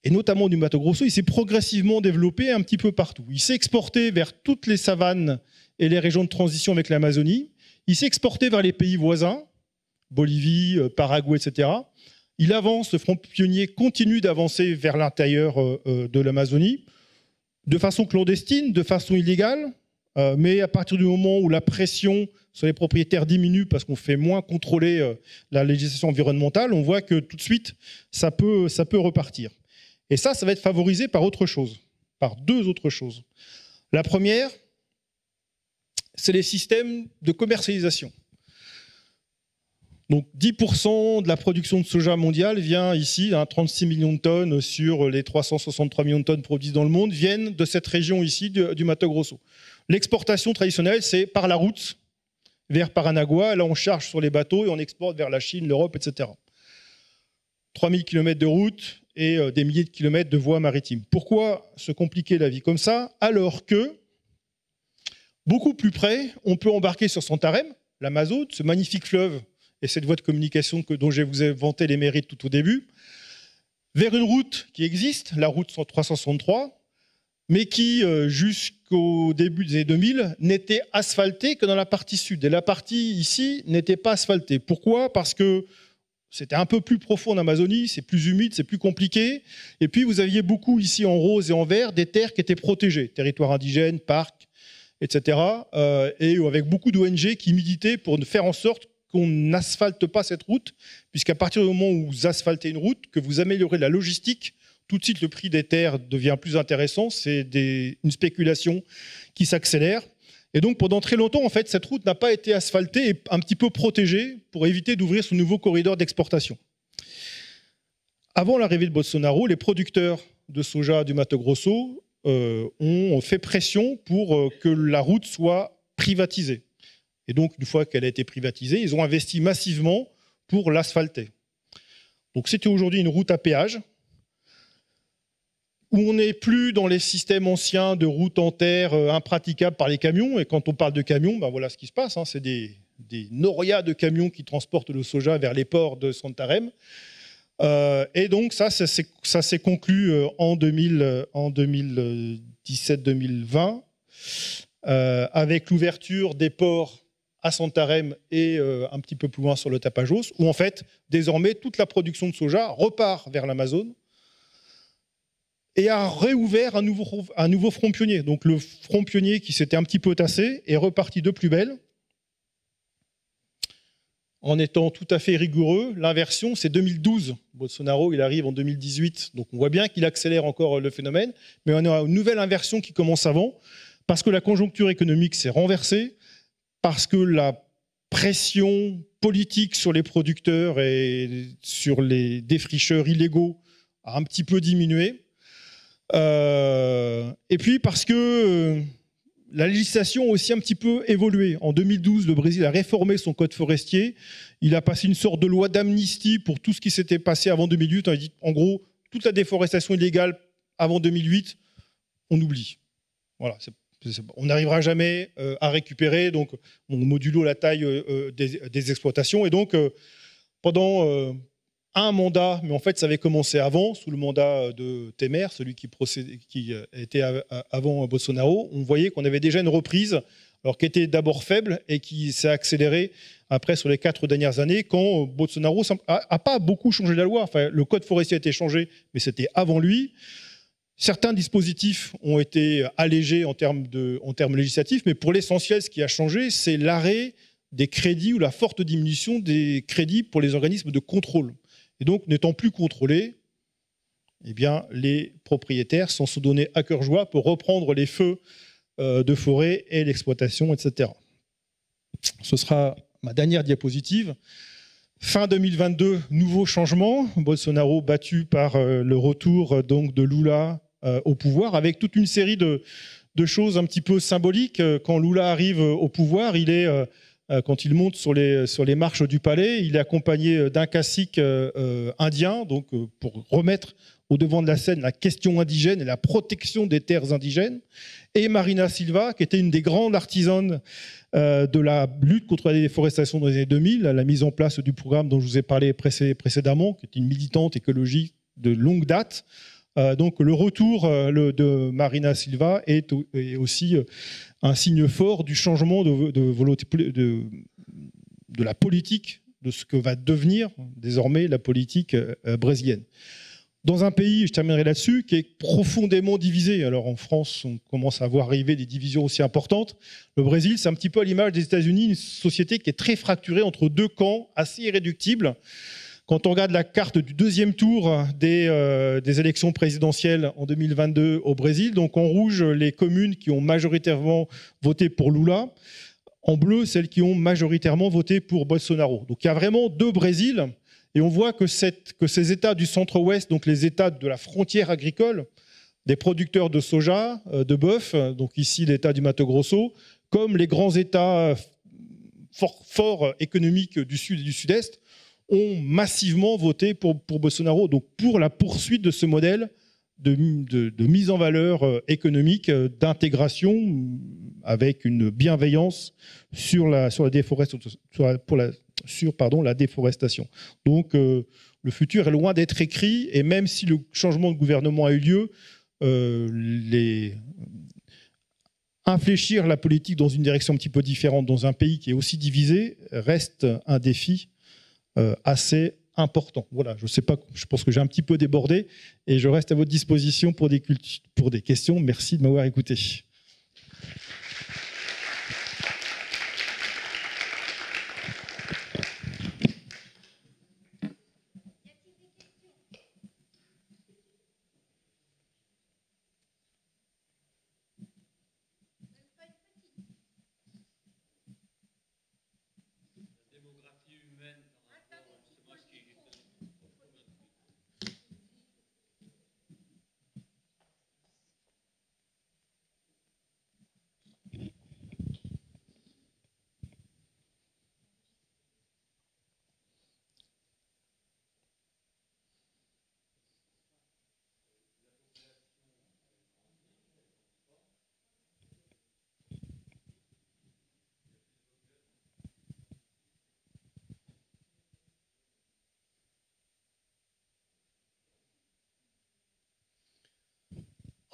et notamment du Mato Grosso, il s'est progressivement développé un petit peu partout. Il s'est exporté vers toutes les savanes et les régions de transition avec l'Amazonie. Il s'est exporté vers les pays voisins, Bolivie, Paraguay, etc. Il avance, le front pionnier continue d'avancer vers l'intérieur de l'Amazonie, de façon clandestine, de façon illégale, mais à partir du moment où la pression sur les propriétaires diminue parce qu'on fait moins contrôler la législation environnementale, on voit que tout de suite, ça peut repartir. Et ça va être favorisé par autre chose, par deux autres choses. La première, c'est les systèmes de commercialisation. Donc 10% de la production de soja mondiale vient ici, 36 millions de tonnes sur les 363 millions de tonnes produites dans le monde, viennent de cette région ici, du Mato Grosso. L'exportation traditionnelle, c'est par la route vers Paranagua. Là, on charge sur les bateaux et on exporte vers la Chine, l'Europe, etc. 3000 km de route et des milliers de kilomètres de voies maritimes. Pourquoi se compliquer la vie comme ça, alors que, beaucoup plus près, on peut embarquer sur Santarém, l'Amazone, ce magnifique fleuve et cette voie de communication dont je vous ai vanté les mérites tout au début, vers une route qui existe, la route 363, mais qui, jusqu'au début des années 2000, n'était asphaltée que dans la partie sud. Et la partie ici n'était pas asphaltée. Pourquoi ? Parce que c'était un peu plus profond en Amazonie, c'est plus humide, c'est plus compliqué. Et puis, vous aviez beaucoup ici en rose et en vert des terres qui étaient protégées, territoires indigènes, parcs, etc. Et avec beaucoup d'ONG qui militaient pour faire en sorte qu'on n'asphalte pas cette route, puisqu'à partir du moment où vous asphaltez une route, que vous améliorez la logistique, tout de suite le prix des terres devient plus intéressant, c'est une spéculation qui s'accélère. Et donc, pendant très longtemps, en fait, cette route n'a pas été asphaltée et un petit peu protégée pour éviter d'ouvrir ce nouveau corridor d'exportation. Avant l'arrivée de Bolsonaro, les producteurs de soja du Mato Grosso ont fait pression pour que la route soit privatisée. Et donc, une fois qu'elle a été privatisée, ils ont investi massivement pour l'asphalter. Donc, c'était aujourd'hui une route à péage, où on n'est plus dans les systèmes anciens de routes en terre impraticables par les camions. Et quand on parle de camions, ben voilà ce qui se passe. Hein. C'est des norias de camions qui transportent le soja vers les ports de Santarém. Et donc ça s'est conclu en 2017-2020 avec l'ouverture des ports à Santarém et un petit peu plus loin sur le Tapajós, où en fait, désormais, toute la production de soja repart vers l'Amazone et a réouvert un nouveau front pionnier. Donc le front pionnier qui s'était un petit peu tassé est reparti de plus belle en étant tout à fait rigoureux. L'inversion, c'est 2012. Bolsonaro, il arrive en 2018, donc on voit bien qu'il accélère encore le phénomène, mais on a une nouvelle inversion qui commence avant, parce que la conjoncture économique s'est renversée, parce que la pression politique sur les producteurs et sur les défricheurs illégaux a un petit peu diminué. Et puis parce que la législation a aussi un petit peu évolué. En 2012, le Brésil a réformé son code forestier. Il a passé une sorte de loi d'amnistie pour tout ce qui s'était passé avant 2008. On a dit, en gros, toute la déforestation illégale avant 2008, on oublie. Voilà, on n'arrivera jamais à récupérer, donc modulo la taille des exploitations. Et donc, pendant un mandat, mais en fait ça avait commencé avant, sous le mandat de Temer, celui qui était avant Bolsonaro, on voyait qu'on avait déjà une reprise, alors qui était d'abord faible et qui s'est accélérée après sur les 4 dernières années, quand Bolsonaro n'a pas beaucoup changé la loi. Enfin, le code forestier a été changé, mais c'était avant lui. Certains dispositifs ont été allégés en termes législatifs, mais pour l'essentiel, ce qui a changé, c'est l'arrêt des crédits ou la forte diminution des crédits pour les organismes de contrôle. Et donc, n'étant plus contrôlés, eh bien, les propriétaires s'en sont donnés à cœur joie pour reprendre les feux de forêt et l'exploitation, etc. Ce sera ma dernière diapositive. Fin 2022, nouveau changement. Bolsonaro battu par le retour donc, de Lula au pouvoir, avec toute une série de choses un petit peu symboliques. Quand Lula arrive au pouvoir, quand il monte sur les marches du palais, il est accompagné d'un cacique indien, donc pour remettre au devant de la scène la question indigène et la protection des terres indigènes, et Marina Silva, qui était une des grandes artisanes de la lutte contre la déforestation dans les années 2000, la mise en place du programme dont je vous ai parlé précédemment, qui est une militante écologique de longue date. Donc le retour de Marina Silva est aussi un signe fort du changement de la politique, de ce que va devenir désormais la politique brésilienne. Dans un pays, je terminerai là-dessus, qui est profondément divisé. Alors en France, on commence à voir arriver des divisions aussi importantes. Le Brésil, c'est un petit peu à l'image des États-Unis, une société qui est très fracturée entre deux camps assez irréductibles. Quand on regarde la carte du deuxième tour des élections présidentielles en 2022 au Brésil, donc en rouge, les communes qui ont majoritairement voté pour Lula, en bleu, celles qui ont majoritairement voté pour Bolsonaro. Donc il y a vraiment deux Brésils, et on voit que ces États du centre-ouest, donc les États de la frontière agricole, des producteurs de soja, de bœuf, donc ici l'État du Mato Grosso, comme les grands États forts économiques du sud et du sud-est, ont massivement voté pour Bolsonaro, donc pour la poursuite de ce modèle de mise en valeur économique, d'intégration avec une bienveillance sur la déforestation. La déforestation. Donc le futur est loin d'être écrit, et même si le changement de gouvernement a eu lieu, infléchir la politique dans une direction un petit peu différente dans un pays qui est aussi divisé reste un défi assez important. Voilà, je sais pas, je pense que j'ai un petit peu débordé et je reste à votre disposition pour des questions. Merci de m'avoir écouté.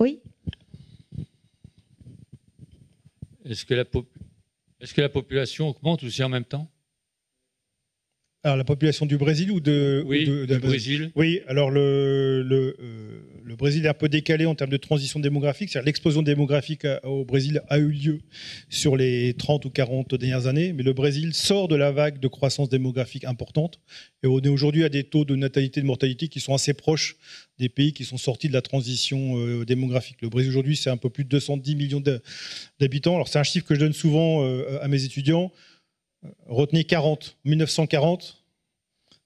Oui. Est-ce que la population augmente aussi en même temps? Alors la population du Brésil ou du Brésil? Oui, alors le le Brésil est un peu décalé en termes de transition démographique. C'est-à-dire l'explosion démographique au Brésil a eu lieu sur les 30 ou 40 dernières années, mais le Brésil sort de la vague de croissance démographique importante. Et on est aujourd'hui à des taux de natalité et de mortalité qui sont assez proches des pays qui sont sortis de la transition démographique. Le Brésil aujourd'hui, c'est un peu plus de 210 millions d'habitants. Alors c'est un chiffre que je donne souvent à mes étudiants. Retenez 40. En 1940,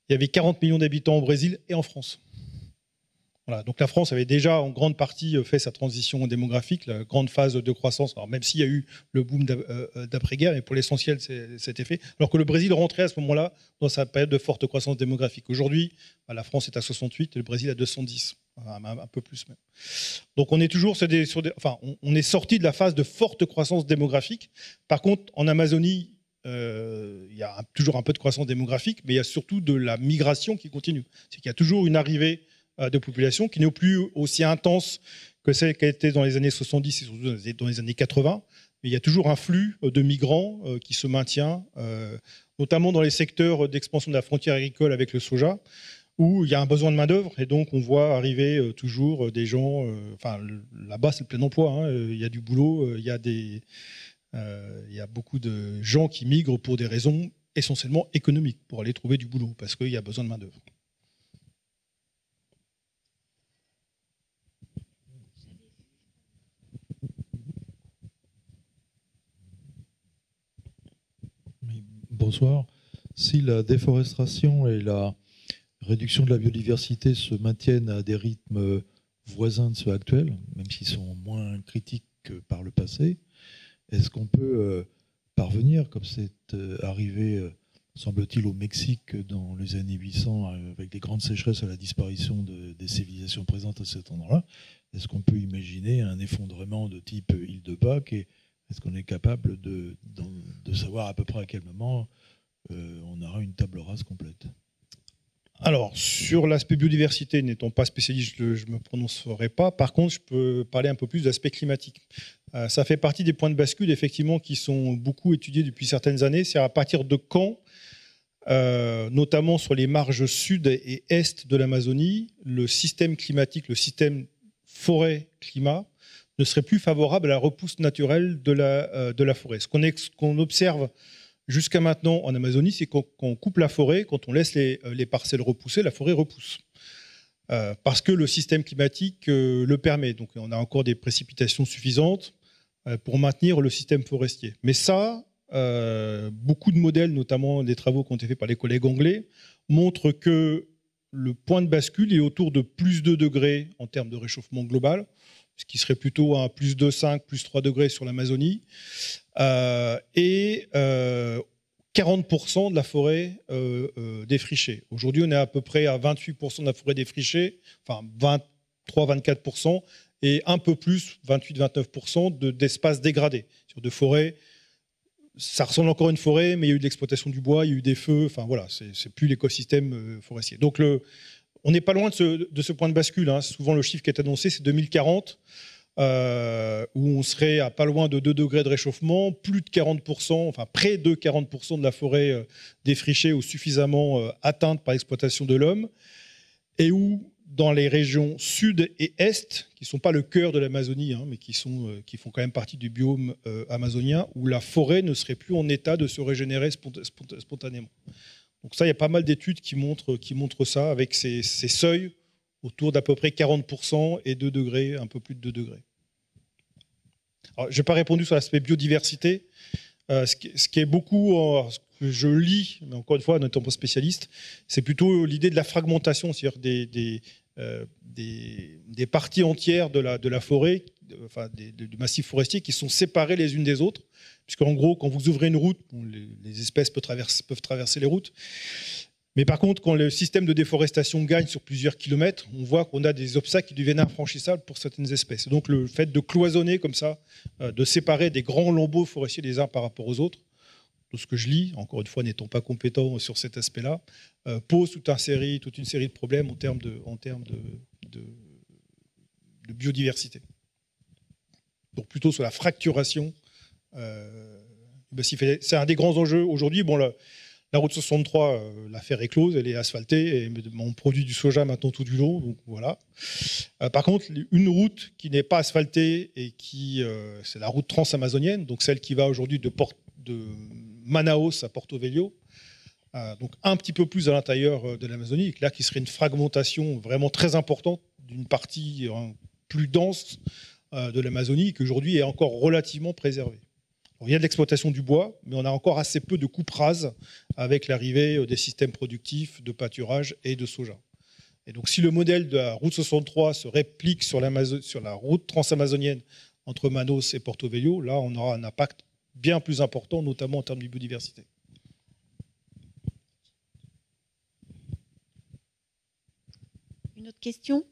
il y avait 40 millions d'habitants au Brésil et en France. Voilà, donc la France avait déjà en grande partie fait sa transition démographique, la grande phase de croissance, alors même s'il y a eu le boom d'après-guerre, mais pour l'essentiel, c'était fait. Alors que le Brésil rentrait à ce moment-là dans sa période de forte croissance démographique. Aujourd'hui, la France est à 68 et le Brésil à 210, un peu plus même. Donc on est toujours on est sorti de la phase de forte croissance démographique. Par contre, en Amazonie, il y a toujours un peu de croissance démographique, mais il y a surtout de la migration qui continue. C'est qu'il y a toujours une arrivée de population qui n'est plus aussi intense que celle qu'elle était dans les années 70 et surtout dans les années 80. Mais il y a toujours un flux de migrants qui se maintient, notamment dans les secteurs d'expansion de la frontière agricole avec le soja, où il y a un besoin de main-d'œuvre. Et donc, on voit arriver toujours des gens. Là-bas, c'est le plein emploi. Hein, il y a du boulot, il y a beaucoup de gens qui migrent pour des raisons essentiellement économiques, pour aller trouver du boulot, parce qu'il y a besoin de main-d'œuvre. Bonsoir. Si la déforestation et la réduction de la biodiversité se maintiennent à des rythmes voisins de ceux actuels, même s'ils sont moins critiques que par le passé, est-ce qu'on peut parvenir, comme c'est arrivé, semble-t-il, au Mexique dans les années 800, avec des grandes sécheresses à la disparition des civilisations présentes à cet endroit-là, est-ce qu'on peut imaginer un effondrement de type île de Pâques et est-ce qu'on est capable de savoir à peu près à quel moment on aura une table rase complète? Alors, sur l'aspect biodiversité, n'étant pas spécialiste, je ne me prononcerai pas. Par contre, je peux parler un peu plus d'aspect climatique. Ça fait partie des points de bascule, effectivement, qui sont beaucoup étudiés depuis certaines années. C'est à partir de quand, notamment sur les marges sud et est de l'Amazonie, le système climatique, le système forêt-climat, ne serait plus favorable à la repousse naturelle de la forêt. Ce qu'on observe jusqu'à maintenant en Amazonie, c'est qu'on coupe la forêt, quand on laisse les parcelles repousser, la forêt repousse. Parce que le système climatique le permet. Donc on a encore des précipitations suffisantes pour maintenir le système forestier. Mais ça, beaucoup de modèles, notamment des travaux qui ont été faits par les collègues anglais, montrent que le point de bascule est autour de plus 2 degrés en termes de réchauffement global, ce qui serait plutôt un plus 2,5, plus 3 degrés sur l'Amazonie, et 40% de la forêt défrichée. Aujourd'hui, on est à peu près à 28% de la forêt défrichée, enfin 23-24%, et un peu plus, 28-29% d'espaces dégradés. Sur de forêts, ça ressemble encore à une forêt, mais il y a eu de l'exploitation du bois, il y a eu des feux, enfin voilà, c'est plus l'écosystème forestier. Donc on n'est pas loin de ce point de bascule. Hein. Souvent, le chiffre qui est annoncé, c'est 2040, où on serait à pas loin de 2 degrés de réchauffement, plus de 40%, enfin près de 40% de la forêt défrichée ou suffisamment atteinte par l'exploitation de l'homme, et où dans les régions sud et est, qui ne sont pas le cœur de l'Amazonie, hein, mais qui font quand même partie du biome amazonien, où la forêt ne serait plus en état de se régénérer spontanément. Donc ça, il y a pas mal d'études qui montrent ça, avec ces seuils autour d'à peu près 40% et 2 degrés, un peu plus de 2 degrés. Alors, je n'ai pas répondu sur l'aspect biodiversité. Ce qui est beaucoup, ce que je lis, mais encore une fois, n'étant pas spécialiste, c'est plutôt l'idée de la fragmentation, c'est-à-dire des parties entières de la forêt, du massif forestier, qui sont séparées les unes des autres. Puisqu'en gros, quand vous ouvrez une route, les espèces peuvent traverser les routes. Mais par contre, quand le système de déforestation gagne sur plusieurs kilomètres, on voit qu'on a des obstacles qui deviennent infranchissables pour certaines espèces. Et donc le fait de cloisonner comme ça, de séparer des grands lambeaux forestiers les uns par rapport aux autres, de ce que je lis, encore une fois n'étant pas compétent sur cet aspect-là, pose toute une série de problèmes en termes de biodiversité. Donc plutôt sur la fracturation. C'est un des grands enjeux aujourd'hui. Bon, La route 63, l'affaire est close, elle est asphaltée, et on produit du soja maintenant tout du long, donc voilà. Par contre, une route qui n'est pas asphaltée et c'est la route transamazonienne, donc celle qui va aujourd'hui de Manaus à Porto Velho, donc un petit peu plus à l'intérieur de l'Amazonie, là qui serait une fragmentation vraiment très importante d'une partie plus dense de l'Amazonie, qui aujourd'hui est encore relativement préservée. Il y a de l'exploitation du bois, mais on a encore assez peu de coupes rases avec l'arrivée des systèmes productifs de pâturage et de soja. Et donc, si le modèle de la route 63 se réplique sur la route transamazonienne entre Manaus et Porto Velho, là, on aura un impact bien plus important, notamment en termes de biodiversité. Une autre question ?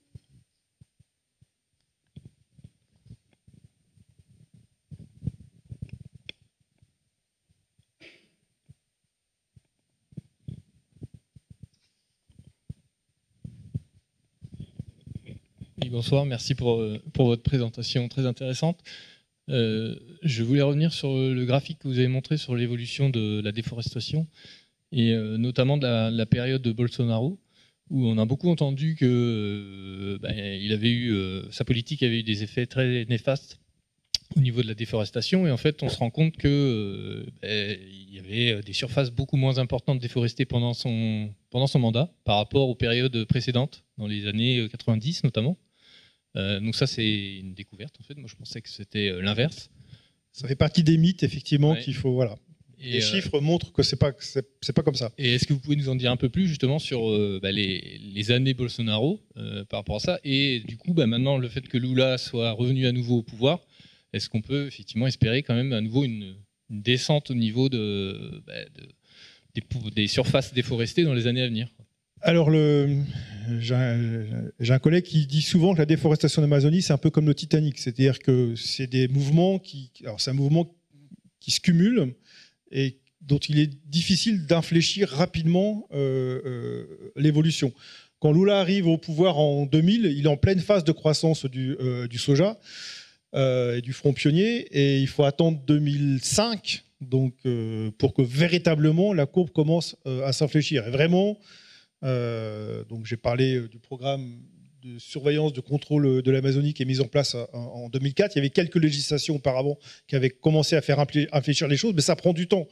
Oui, bonsoir, merci pour votre présentation très intéressante. Je voulais revenir sur le graphique que vous avez montré sur l'évolution de la déforestation et notamment de la période de Bolsonaro, où on a beaucoup entendu que sa politique avait eu des effets très néfastes au niveau de la déforestation, et en fait on se rend compte que il y avait des surfaces beaucoup moins importantes déforestées pendant son mandat par rapport aux périodes précédentes, dans les années 90 notamment. Donc ça c'est une découverte en fait. Moi je pensais que c'était l'inverse. Ça fait partie des mythes effectivement Ouais. qu'il faut voilà. Et les chiffres montrent que c'est pas comme ça. Et est-ce que vous pouvez nous en dire un peu plus justement sur les années Bolsonaro par rapport à ça, et du coup maintenant le fait que Lula soit revenu à nouveau au pouvoir, est-ce qu'on peut effectivement espérer quand même à nouveau une descente au niveau des surfaces déforestées dans les années à venir? Alors, j'ai un collègue qui dit souvent que la déforestation d'Amazonie, c'est un peu comme le Titanic. C'est-à-dire que c'est des mouvements c'est un mouvement qui se cumule et dont il est difficile d'infléchir rapidement l'évolution. Quand Lula arrive au pouvoir en 2000, il est en pleine phase de croissance du soja et du front pionnier, et il faut attendre 2005 donc, pour que véritablement la courbe commence à s'infléchir. Et vraiment, donc j'ai parlé du programme de surveillance, de contrôle de l'Amazonie qui est mis en place en 2004. Il y avait quelques législations auparavant qui avaient commencé à faire infléchir les choses, mais ça prend du temps.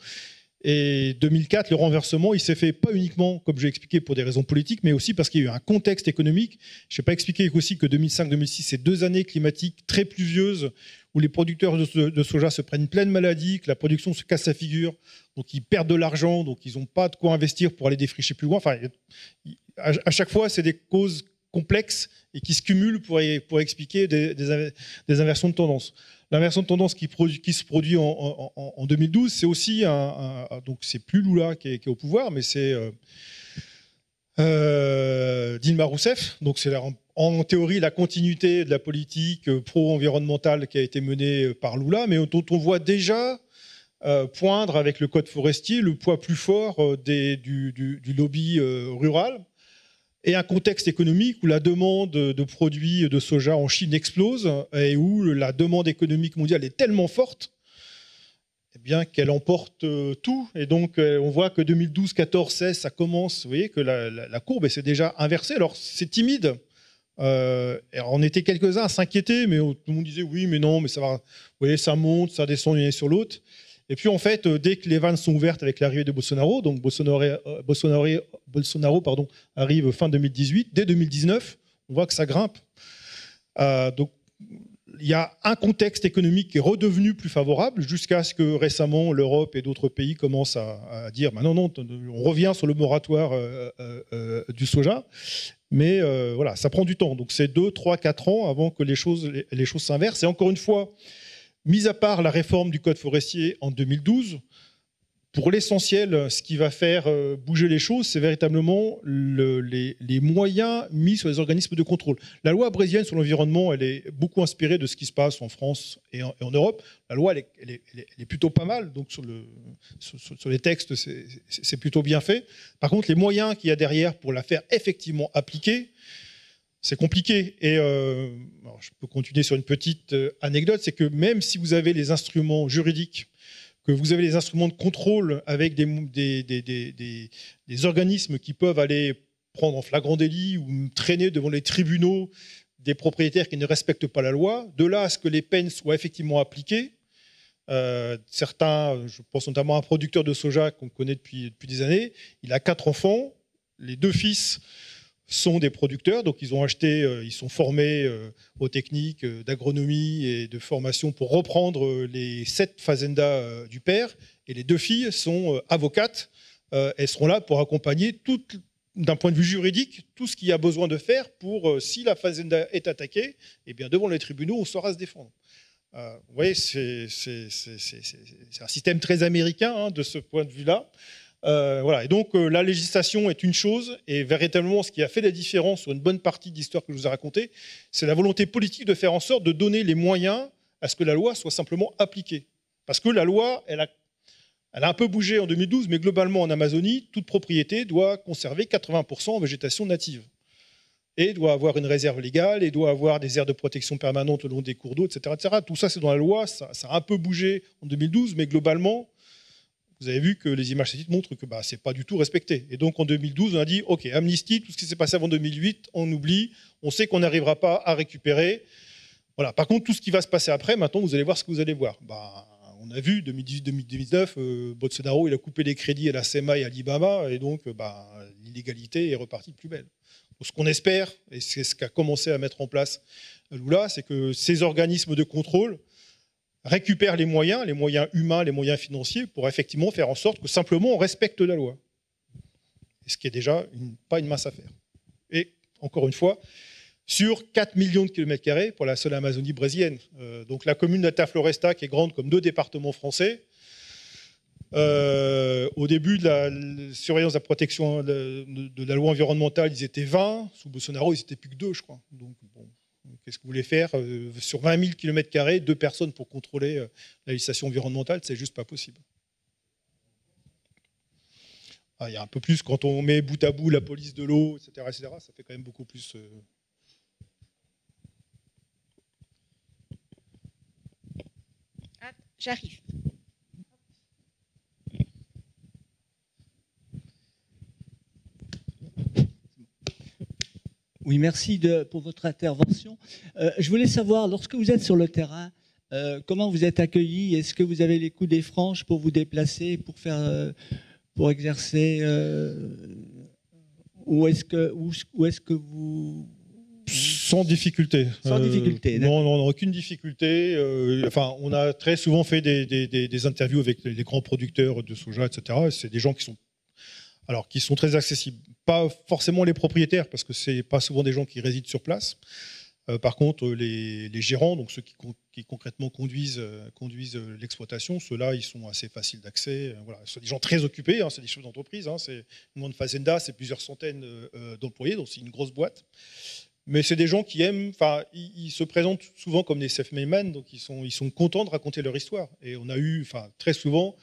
Et 2004, le renversement, il s'est fait pas uniquement, comme j'ai expliqué, pour des raisons politiques, mais aussi parce qu'il y a eu un contexte économique. Je n'ai pas expliqué aussi que 2005-2006, c'est 2 années climatiques très pluvieuses où les producteurs de soja se prennent pleine maladie, que la production se casse la figure, donc ils perdent de l'argent, donc ils n'ont pas de quoi investir pour aller défricher plus loin. Enfin, à chaque fois, c'est des causes complexes et qui se cumulent pour expliquer des inversions de tendance. L'inversion de tendance qui se produit en 2012, c'est aussi donc c'est plus Lula qui est au pouvoir, mais c'est Dilma Rousseff. Donc c'est en théorie la continuité de la politique pro-environnementale qui a été menée par Lula, mais dont on voit déjà poindre avec le code forestier le poids plus fort du lobby rural. Et un contexte économique où la demande de produits de soja en Chine explose et où la demande économique mondiale est tellement forte qu'elle emporte tout. Et donc, on voit que 2012, 14, 16, ça commence. Vous voyez que la courbe s'est déjà inversée. Alors, c'est timide. On était quelques-uns à s'inquiéter, mais tout le monde disait oui, mais non, mais ça va. Vous voyez, ça monte, ça descend d'une année sur l'autre. Et puis en fait, dès que les vannes sont ouvertes avec l'arrivée de Bolsonaro, donc Bolsonaro arrive fin 2018, dès 2019, on voit que ça grimpe. Donc il y a un contexte économique qui est redevenu plus favorable jusqu'à ce que récemment l'Europe et d'autres pays commencent à dire non, on revient sur le moratoire du soja. Mais voilà, ça prend du temps. Donc c'est 2, 3, 4 ans avant que les choses s'inversent. Et encore une fois, mis à part la réforme du code forestier en 2012, pour l'essentiel, ce qui va faire bouger les choses, c'est véritablement les moyens mis sur les organismes de contrôle. La loi brésilienne sur l'environnement, elle est beaucoup inspirée de ce qui se passe en France et en Europe. La loi, elle est plutôt pas mal, donc sur les textes, c'est plutôt bien fait. Par contre, les moyens qu'il y a derrière pour la faire effectivement appliquer, c'est compliqué. Et alors je peux continuer sur une petite anecdote, c'est que même si vous avez les instruments juridiques que vous avez des instruments de contrôle avec des organismes qui peuvent aller prendre en flagrant délit ou traîner devant les tribunaux des propriétaires qui ne respectent pas la loi, de là à ce que les peines soient effectivement appliquées. Certains, je pense notamment à un producteur de soja qu'on connaît depuis des années, il a 4 enfants, les 2 fils sont des producteurs, donc ils sont formés aux techniques d'agronomie et de formation pour reprendre les 7 fazendas du père, et les 2 filles sont avocates, elles seront là pour accompagner d'un point de vue juridique, tout ce qu'il y a besoin de faire pour, si la fazenda est attaquée, eh bien devant les tribunaux, on saura se défendre. Vous voyez, c'est un système très américain hein, de ce point de vue-là. Voilà. Et donc, la législation est une chose, et véritablement, ce qui a fait la différence sur une bonne partie de l'histoire que je vous ai racontée, c'est la volonté politique de faire en sorte de donner les moyens à ce que la loi soit simplement appliquée. Parce que la loi, elle a un peu bougé en 2012, mais globalement, en Amazonie, toute propriété doit conserver 80% en végétation native. Et doit avoir une réserve légale, et doit avoir des aires de protection permanentes le long des cours d'eau, etc., etc. Tout ça, c'est dans la loi, ça a un peu bougé en 2012, mais globalement, vous avez vu que les images satellites montrent que ce n'est pas du tout respecté. Et donc en 2012, on a dit, OK, amnistie, tout ce qui s'est passé avant 2008, on oublie, on sait qu'on n'arrivera pas à récupérer. Voilà. Par contre, tout ce qui va se passer après, maintenant, vous allez voir ce que vous allez voir. On a vu, 2018-2019, Bolsonaro, il a coupé les crédits à la SEMA et à l'IBAMA, et donc l'illégalité est repartie de plus belle. Donc, ce qu'on espère, et c'est ce qu'a commencé à mettre en place Lula, c'est que ces organismes de contrôle récupèrent les moyens humains, les moyens financiers, pour effectivement faire en sorte que simplement on respecte la loi. Et ce qui est déjà pas une mince affaire. Et encore une fois, sur 4 millions de kilomètres carrés pour la seule Amazonie brésilienne. Donc la commune d'Alta Floresta, qui est grande comme 2 départements français, au début de la surveillance de la protection de la loi environnementale, ils étaient 20. Sous Bolsonaro, ils n'étaient plus que 2, je crois. Donc, bon, qu'est-ce que vous voulez faire sur 20 000 km², 2 personnes pour contrôler la législation environnementale, c'est juste pas possible. Il y a un peu plus, quand on met bout à bout la police de l'eau, etc., ça fait quand même beaucoup plus... J'arrive. Oui, merci pour votre intervention. Je voulais savoir, lorsque vous êtes sur le terrain, comment vous êtes accueilli? Est-ce que vous avez les coudées franches pour vous déplacer, pour exercer, ou est-ce que vous... Sans difficulté. Sans difficulté. Non, aucune difficulté. On a très souvent fait des interviews avec les grands producteurs de soja, etc. C'est des gens qui sont très accessibles. Pas forcément les propriétaires, parce que c'est pas souvent des gens qui résident sur place. Par contre, les gérants, donc ceux qui concrètement conduisent l'exploitation, ceux-là, ils sont assez faciles d'accès. Voilà. Ce sont des gens très occupés, c'est des chefs d'entreprise. C'est une grande fazenda, c'est plusieurs centaines d'employés, donc c'est une grosse boîte. Mais c'est des gens qui aiment, ils se présentent souvent comme des self-made men, donc ils sont contents de raconter leur histoire. Et on a eu, très souvent,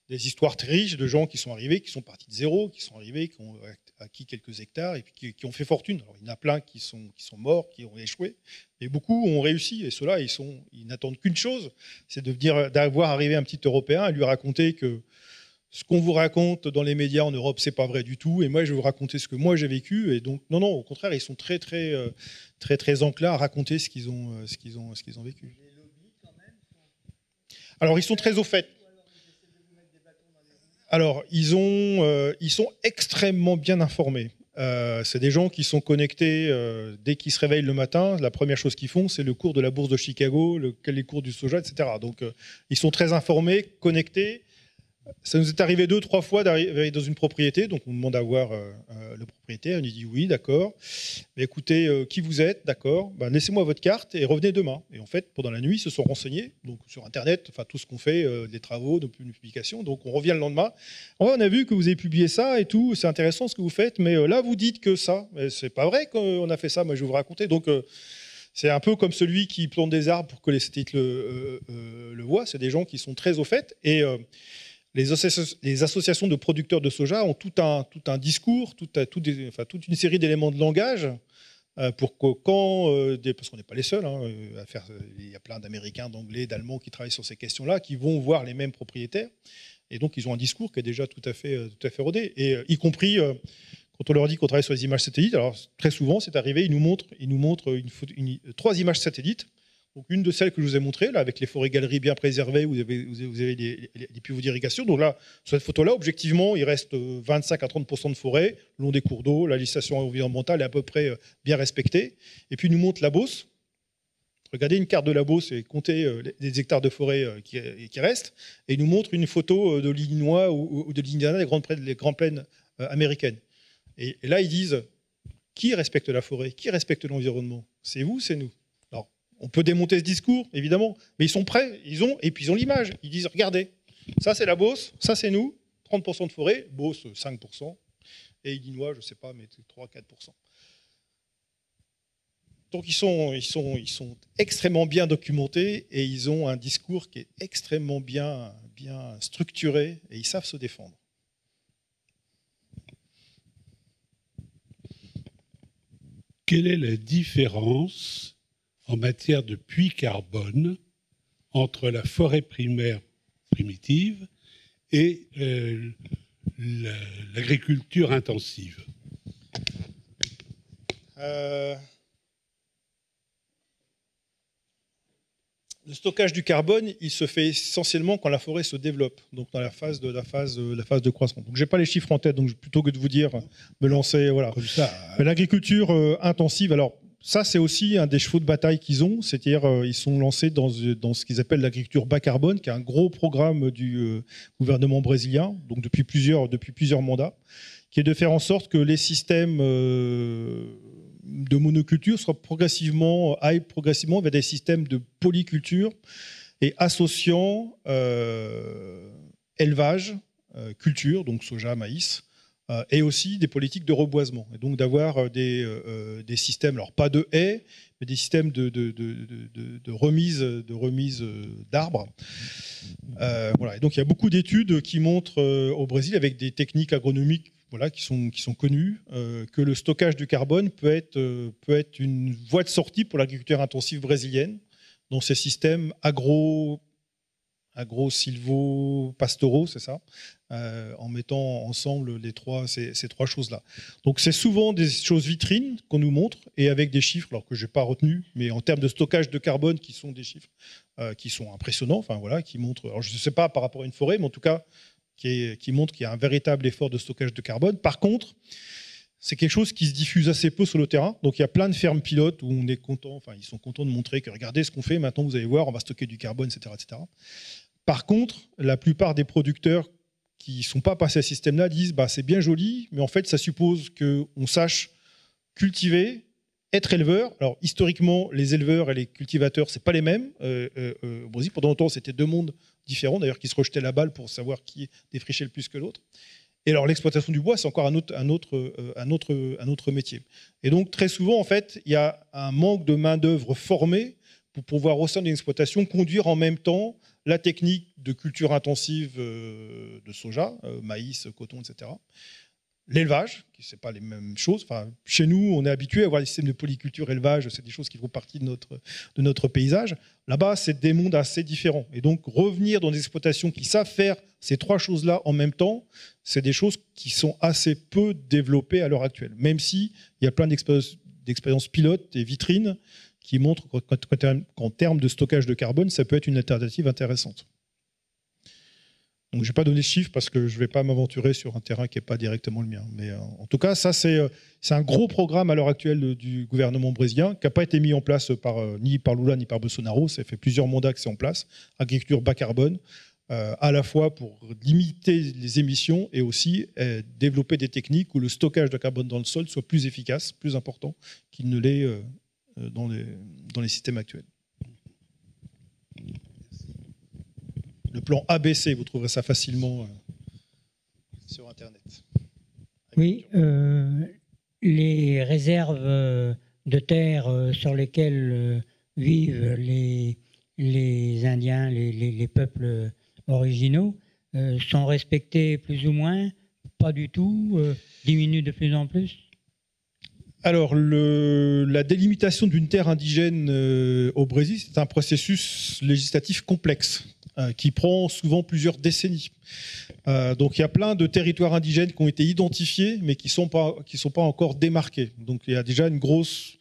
des histoires très riches de gens qui sont arrivés, qui sont partis de zéro, qui sont arrivés, qui ont acquis quelques hectares et puis qui ont fait fortune. Alors, il y en a plein qui sont morts, qui ont échoué, mais beaucoup ont réussi. Et ceux-là, ils n'attendent qu'une chose, c'est d'avoir arrivé un petit Européen et lui raconter que ce qu'on vous raconte dans les médias en Europe, c'est pas vrai du tout. Et moi, je vais vous raconter ce que moi j'ai vécu. Et donc, non, au contraire, ils sont très, très, très, très enclins à raconter ce qu'ils ont vécu. Alors, ils sont très au fait. Alors, ils sont extrêmement bien informés. C'est des gens qui sont connectés dès qu'ils se réveillent le matin. La première chose qu'ils font, c'est le cours de la bourse de Chicago, les cours du soja, etc. Donc, ils sont très informés, connectés. Ça nous est arrivé 2-3 fois d'arriver dans une propriété, donc on demande à voir le propriétaire, il nous dit oui, d'accord. Mais écoutez, qui vous êtes, d'accord, laissez-moi votre carte et revenez demain. Et en fait, pendant la nuit, ils se sont renseignés, donc sur Internet, tout ce qu'on fait, des travaux, nos publications. Donc on revient le lendemain. On a vu que vous avez publié ça et tout, c'est intéressant ce que vous faites, mais là vous dites que ça. Mais c'est pas vrai qu'on a fait ça, moi je vais vous raconter. Donc c'est un peu comme celui qui plante des arbres pour que les satellites le voient. C'est des gens qui sont très au fait. Et les associations de producteurs de soja ont tout un discours, toute une série d'éléments de langage pour que quand, parce qu'on n'est pas les seuls à faire, il y a plein d'Américains, d'Anglais, d'Allemands qui travaillent sur ces questions-là, qui vont voir les mêmes propriétaires, et donc ils ont un discours qui est déjà tout à fait rodé, et y compris quand on leur dit qu'on travaille sur les images satellites. Alors très souvent, c'est arrivé, ils nous montrent 3 images satellites. Donc une de celles que je vous ai montrées, là, avec les forêts-galeries bien préservées, vous avez les pivots d'irrigation. Donc là, sur cette photo-là, objectivement, il reste 25 à 30% de forêt le long des cours d'eau. La législation environnementale est à peu près bien respectée. Et puis, il nous montre la Beauce. Regardez une carte de la Beauce et comptez les hectares de forêt qui restent. Et il nous montre une photo de l'Illinois ou de l'Indiana, les grandes plaines américaines. Et là, ils disent, qui respecte la forêt? Qui respecte l'environnement? C'est vous, c'est nous. On peut démonter ce discours, évidemment, mais ils sont prêts, et puis ils ont l'image. Ils disent, regardez, ça c'est la Beauce, ça c'est nous, 30% de forêt, Beauce 5%, et Illinois, je ne sais pas, mais 3-4%. Donc ils sont extrêmement bien documentés, et ils ont un discours qui est extrêmement bien structuré, et ils savent se défendre. Quelle est la différence en matière de puits carbone entre la forêt primaire primitive et l'agriculture intensive? Le stockage du carbone, il se fait essentiellement quand la forêt se développe, donc dans la phase de croissance. Donc, j'ai pas les chiffres en tête, donc plutôt que de vous dire, me lancer, voilà. Comme ça. L'agriculture intensive, alors ça, c'est aussi un des chevaux de bataille qu'ils ont, c'est-à-dire ils sont lancés dans ce qu'ils appellent l'agriculture bas carbone, qui est un gros programme du gouvernement brésilien, donc depuis plusieurs mandats, qui est de faire en sorte que les systèmes de monoculture aillent progressivement vers des systèmes de polyculture et associant élevage, culture, donc soja, maïs, et aussi des politiques de reboisement. Et donc d'avoir des systèmes, alors pas de haies, mais des systèmes de remise d'arbres. Voilà. Et donc il y a beaucoup d'études qui montrent au Brésil, avec des techniques agronomiques qui sont connues, que le stockage du carbone peut être une voie de sortie pour l'agriculture intensive brésilienne dans ces systèmes agro-silvo-pastoraux, c'est ça, en mettant ensemble ces trois choses-là. Donc c'est souvent des choses vitrines qu'on nous montre, et avec des chiffres, alors que je n'ai pas retenu, mais en termes de stockage de carbone, qui sont des chiffres qui sont impressionnants, enfin voilà, qui montrent, alors je ne sais pas par rapport à une forêt, mais en tout cas, qui montre qu'il y a un véritable effort de stockage de carbone. Par contre, c'est quelque chose qui se diffuse assez peu sur le terrain. Donc il y a plein de fermes pilotes où on est content, enfin ils sont contents de montrer que regardez ce qu'on fait, maintenant vous allez voir, on va stocker du carbone, etc., etc. Par contre, la plupart des producteurs qui ne sont pas passés à ce système-là disent c'est bien joli, mais en fait ça suppose qu'on sache cultiver, être éleveur. Alors historiquement, les éleveurs et les cultivateurs, c'est pas les mêmes. Au Brésil, pendant longtemps, c'était deux mondes différents, d'ailleurs, qui se rejetaient la balle pour savoir qui défrichait le plus que l'autre. Et alors l'exploitation du bois, c'est encore un autre métier. Et donc très souvent, en fait, il y a un manque de main-d'œuvre formée pour pouvoir, au sein d'une exploitation, conduire en même temps la technique de culture intensive de soja, maïs, coton, etc. L'élevage, qui c'est pas les mêmes choses. Enfin, chez nous, on est habitué à avoir des systèmes de polyculture, élevage, c'est des choses qui font partie de notre paysage. Là-bas, c'est des mondes assez différents. Et donc, revenir dans des exploitations qui savent faire ces trois choses-là en même temps, c'est des choses qui sont assez peu développées à l'heure actuelle. Même s'il y a plein d'expériences pilotes et vitrines qui montrent qu'en termes de stockage de carbone, ça peut être une alternative intéressante. Donc, je n'ai pas donné ce chiffre parce que je ne vais pas m'aventurer sur un terrain qui n'est pas directement le mien. Mais en tout cas, ça, c'est un gros programme à l'heure actuelle du gouvernement brésilien qui n'a pas été mis en place ni par Lula ni par Bolsonaro. Ça fait plusieurs mandats que c'est en place. Agriculture bas carbone, à la fois pour limiter les émissions et aussi développer des techniques où le stockage de carbone dans le sol soit plus efficace, plus important qu'il ne l'est dans les systèmes actuels. Le plan ABC, vous trouverez ça facilement sur Internet. Oui, les réserves de terre sur lesquelles vivent les Indiens, les peuples originaux, sont respectées plus ou moins, pas du tout, diminuent de plus en plus? Alors, la délimitation d'une terre indigène au Brésil, c'est un processus législatif complexe qui prend souvent plusieurs décennies. Donc, il y a plein de territoires indigènes qui ont été identifiés, mais qui sont pas encore démarqués. Donc, il y a déjà une grosse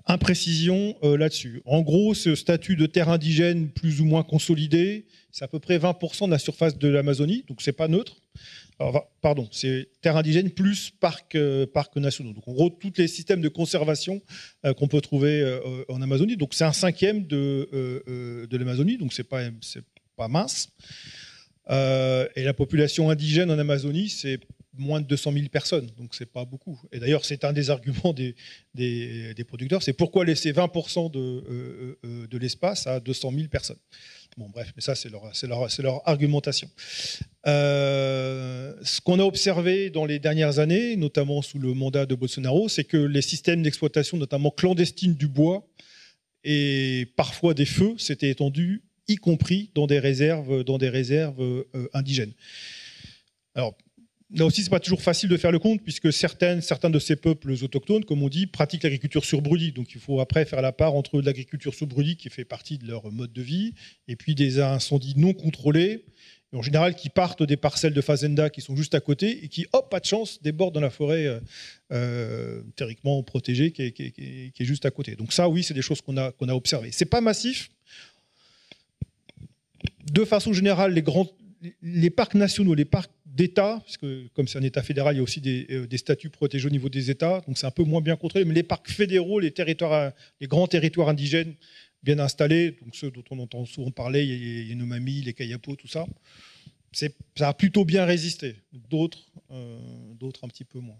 imprécision là-dessus. En gros, ce statut de terre indigène plus ou moins consolidé, c'est à peu près 20% de la surface de l'Amazonie, donc c'est pas neutre. Alors, pardon, c'est terre indigène plus parcs nationaux. Donc en gros, tous les systèmes de conservation qu'on peut trouver en Amazonie. Donc c'est un cinquième de l'Amazonie, donc c'est pas mince. Et la population indigène en Amazonie, c'est moins de 200 000 personnes, donc c'est pas beaucoup. Et d'ailleurs, c'est un des arguments des producteurs, c'est pourquoi laisser 20% de l'espace à 200 000 personnes. Bon, bref, mais ça, c'est leur argumentation. Ce qu'on a observé dans les dernières années, notamment sous le mandat de Bolsonaro, c'est que les systèmes d'exploitation, notamment clandestines du bois et parfois des feux, s'étaient étendus, y compris dans des réserves indigènes. Alors, là aussi, ce n'est pas toujours facile de faire le compte, puisque certains de ces peuples autochtones, comme on dit, pratiquent l'agriculture sur brûlis. Donc il faut après faire la part entre l'agriculture sur brûlis, qui fait partie de leur mode de vie, et puis des incendies non contrôlés, en général qui partent des parcelles de fazenda qui sont juste à côté, et qui, hop, pas de chance, débordent dans la forêt théoriquement protégée qui est juste à côté. Donc ça, oui, c'est des choses qu'on a observées. Ce n'est pas massif. De façon générale, les parcs nationaux, les parcs d'État, parce que comme c'est un État fédéral, il y a aussi des statuts protégés au niveau des États, donc c'est un peu moins bien contrôlé, mais les parcs fédéraux, les grands territoires indigènes bien installés, donc ceux dont on entend souvent parler, les Yanomami, les Kayapo, tout ça, ça a plutôt bien résisté. D'autres un petit peu moins.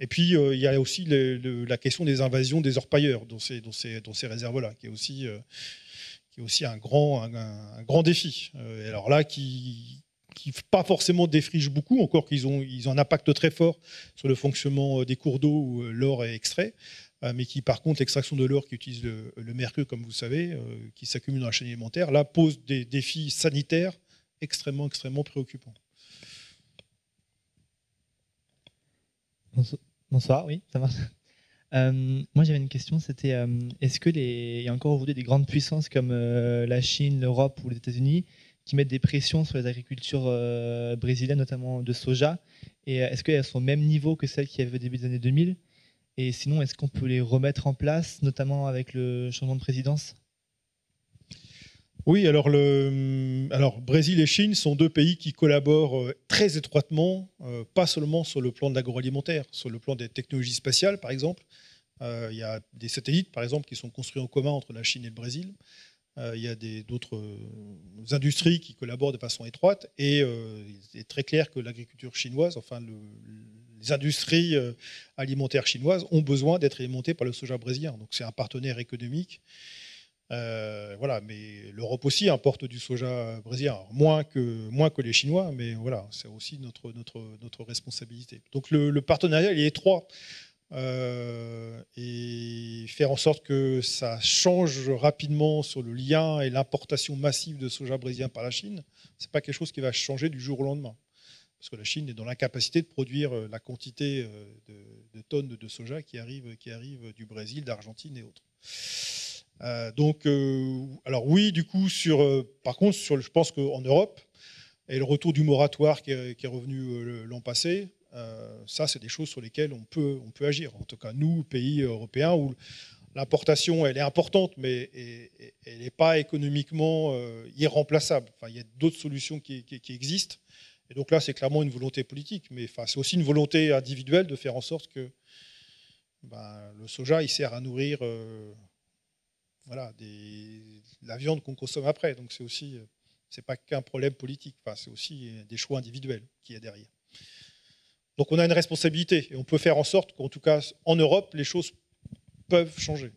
Et puis, il y a aussi la question des invasions des orpailleurs dans ces réserves-là, qui est aussi un grand défi. Et alors là, qui pas forcément défrichent beaucoup, encore qu'ils ont un impact très fort sur le fonctionnement des cours d'eau où l'or est extrait, mais qui, par contre, l'extraction de l'or qui utilise le mercure, comme vous savez, qui s'accumule dans la chaîne alimentaire, là, pose des défis sanitaires extrêmement préoccupants. Bonsoir, oui, ça marche. Moi, j'avais une question, c'était est-ce que il y a encore aujourd'hui des grandes puissances comme la Chine, l'Europe ou les États-Unis qui mettent des pressions sur les agricultures brésiliennes, notamment de soja, et est-ce qu'elles sont au même niveau que celles qu'il y avait au début des années 2000? Et sinon, est-ce qu'on peut les remettre en place, notamment avec le changement de présidence? Oui, alors Brésil et Chine sont deux pays qui collaborent très étroitement, pas seulement sur le plan de l'agroalimentaire, sur le plan des technologies spatiales, par exemple. Il y a des satellites, par exemple, qui sont construits en commun entre la Chine et le Brésil. Il y a d'autres industries qui collaborent de façon étroite. Et il est très clair que l'agriculture chinoise, enfin les industries alimentaires chinoises ont besoin d'être alimentées par le soja brésilien. Donc c'est un partenaire économique. Voilà, mais l'Europe aussi importe du soja brésilien, alors, moins que les Chinois, mais voilà, c'est aussi notre responsabilité. Donc le partenariat il est étroit et faire en sorte que ça change rapidement sur le lien et l'importation massive de soja brésilien par la Chine, c'est pas quelque chose qui va changer du jour au lendemain, parce que la Chine est dans l'incapacité de produire la quantité de tonnes de soja qui arrive du Brésil, d'Argentine et autres. Alors oui, du coup, par contre, je pense qu'en Europe, et le retour du moratoire qui est revenu l'an passé, ça, c'est des choses sur lesquelles on peut agir. En tout cas, nous, pays européens, où l'importation, elle est importante, mais elle n'est pas économiquement irremplaçable. Enfin, il y a d'autres solutions qui existent. Et donc là, c'est clairement une volonté politique, mais enfin, c'est aussi une volonté individuelle de faire en sorte que le soja, il sert à nourrir la viande qu'on consomme après. Donc c'est aussi, c'est pas qu'un problème politique, enfin, c'est aussi des choix individuels qu'il y a derrière. Donc on a une responsabilité et on peut faire en sorte qu'en tout cas en Europe, les choses peuvent changer.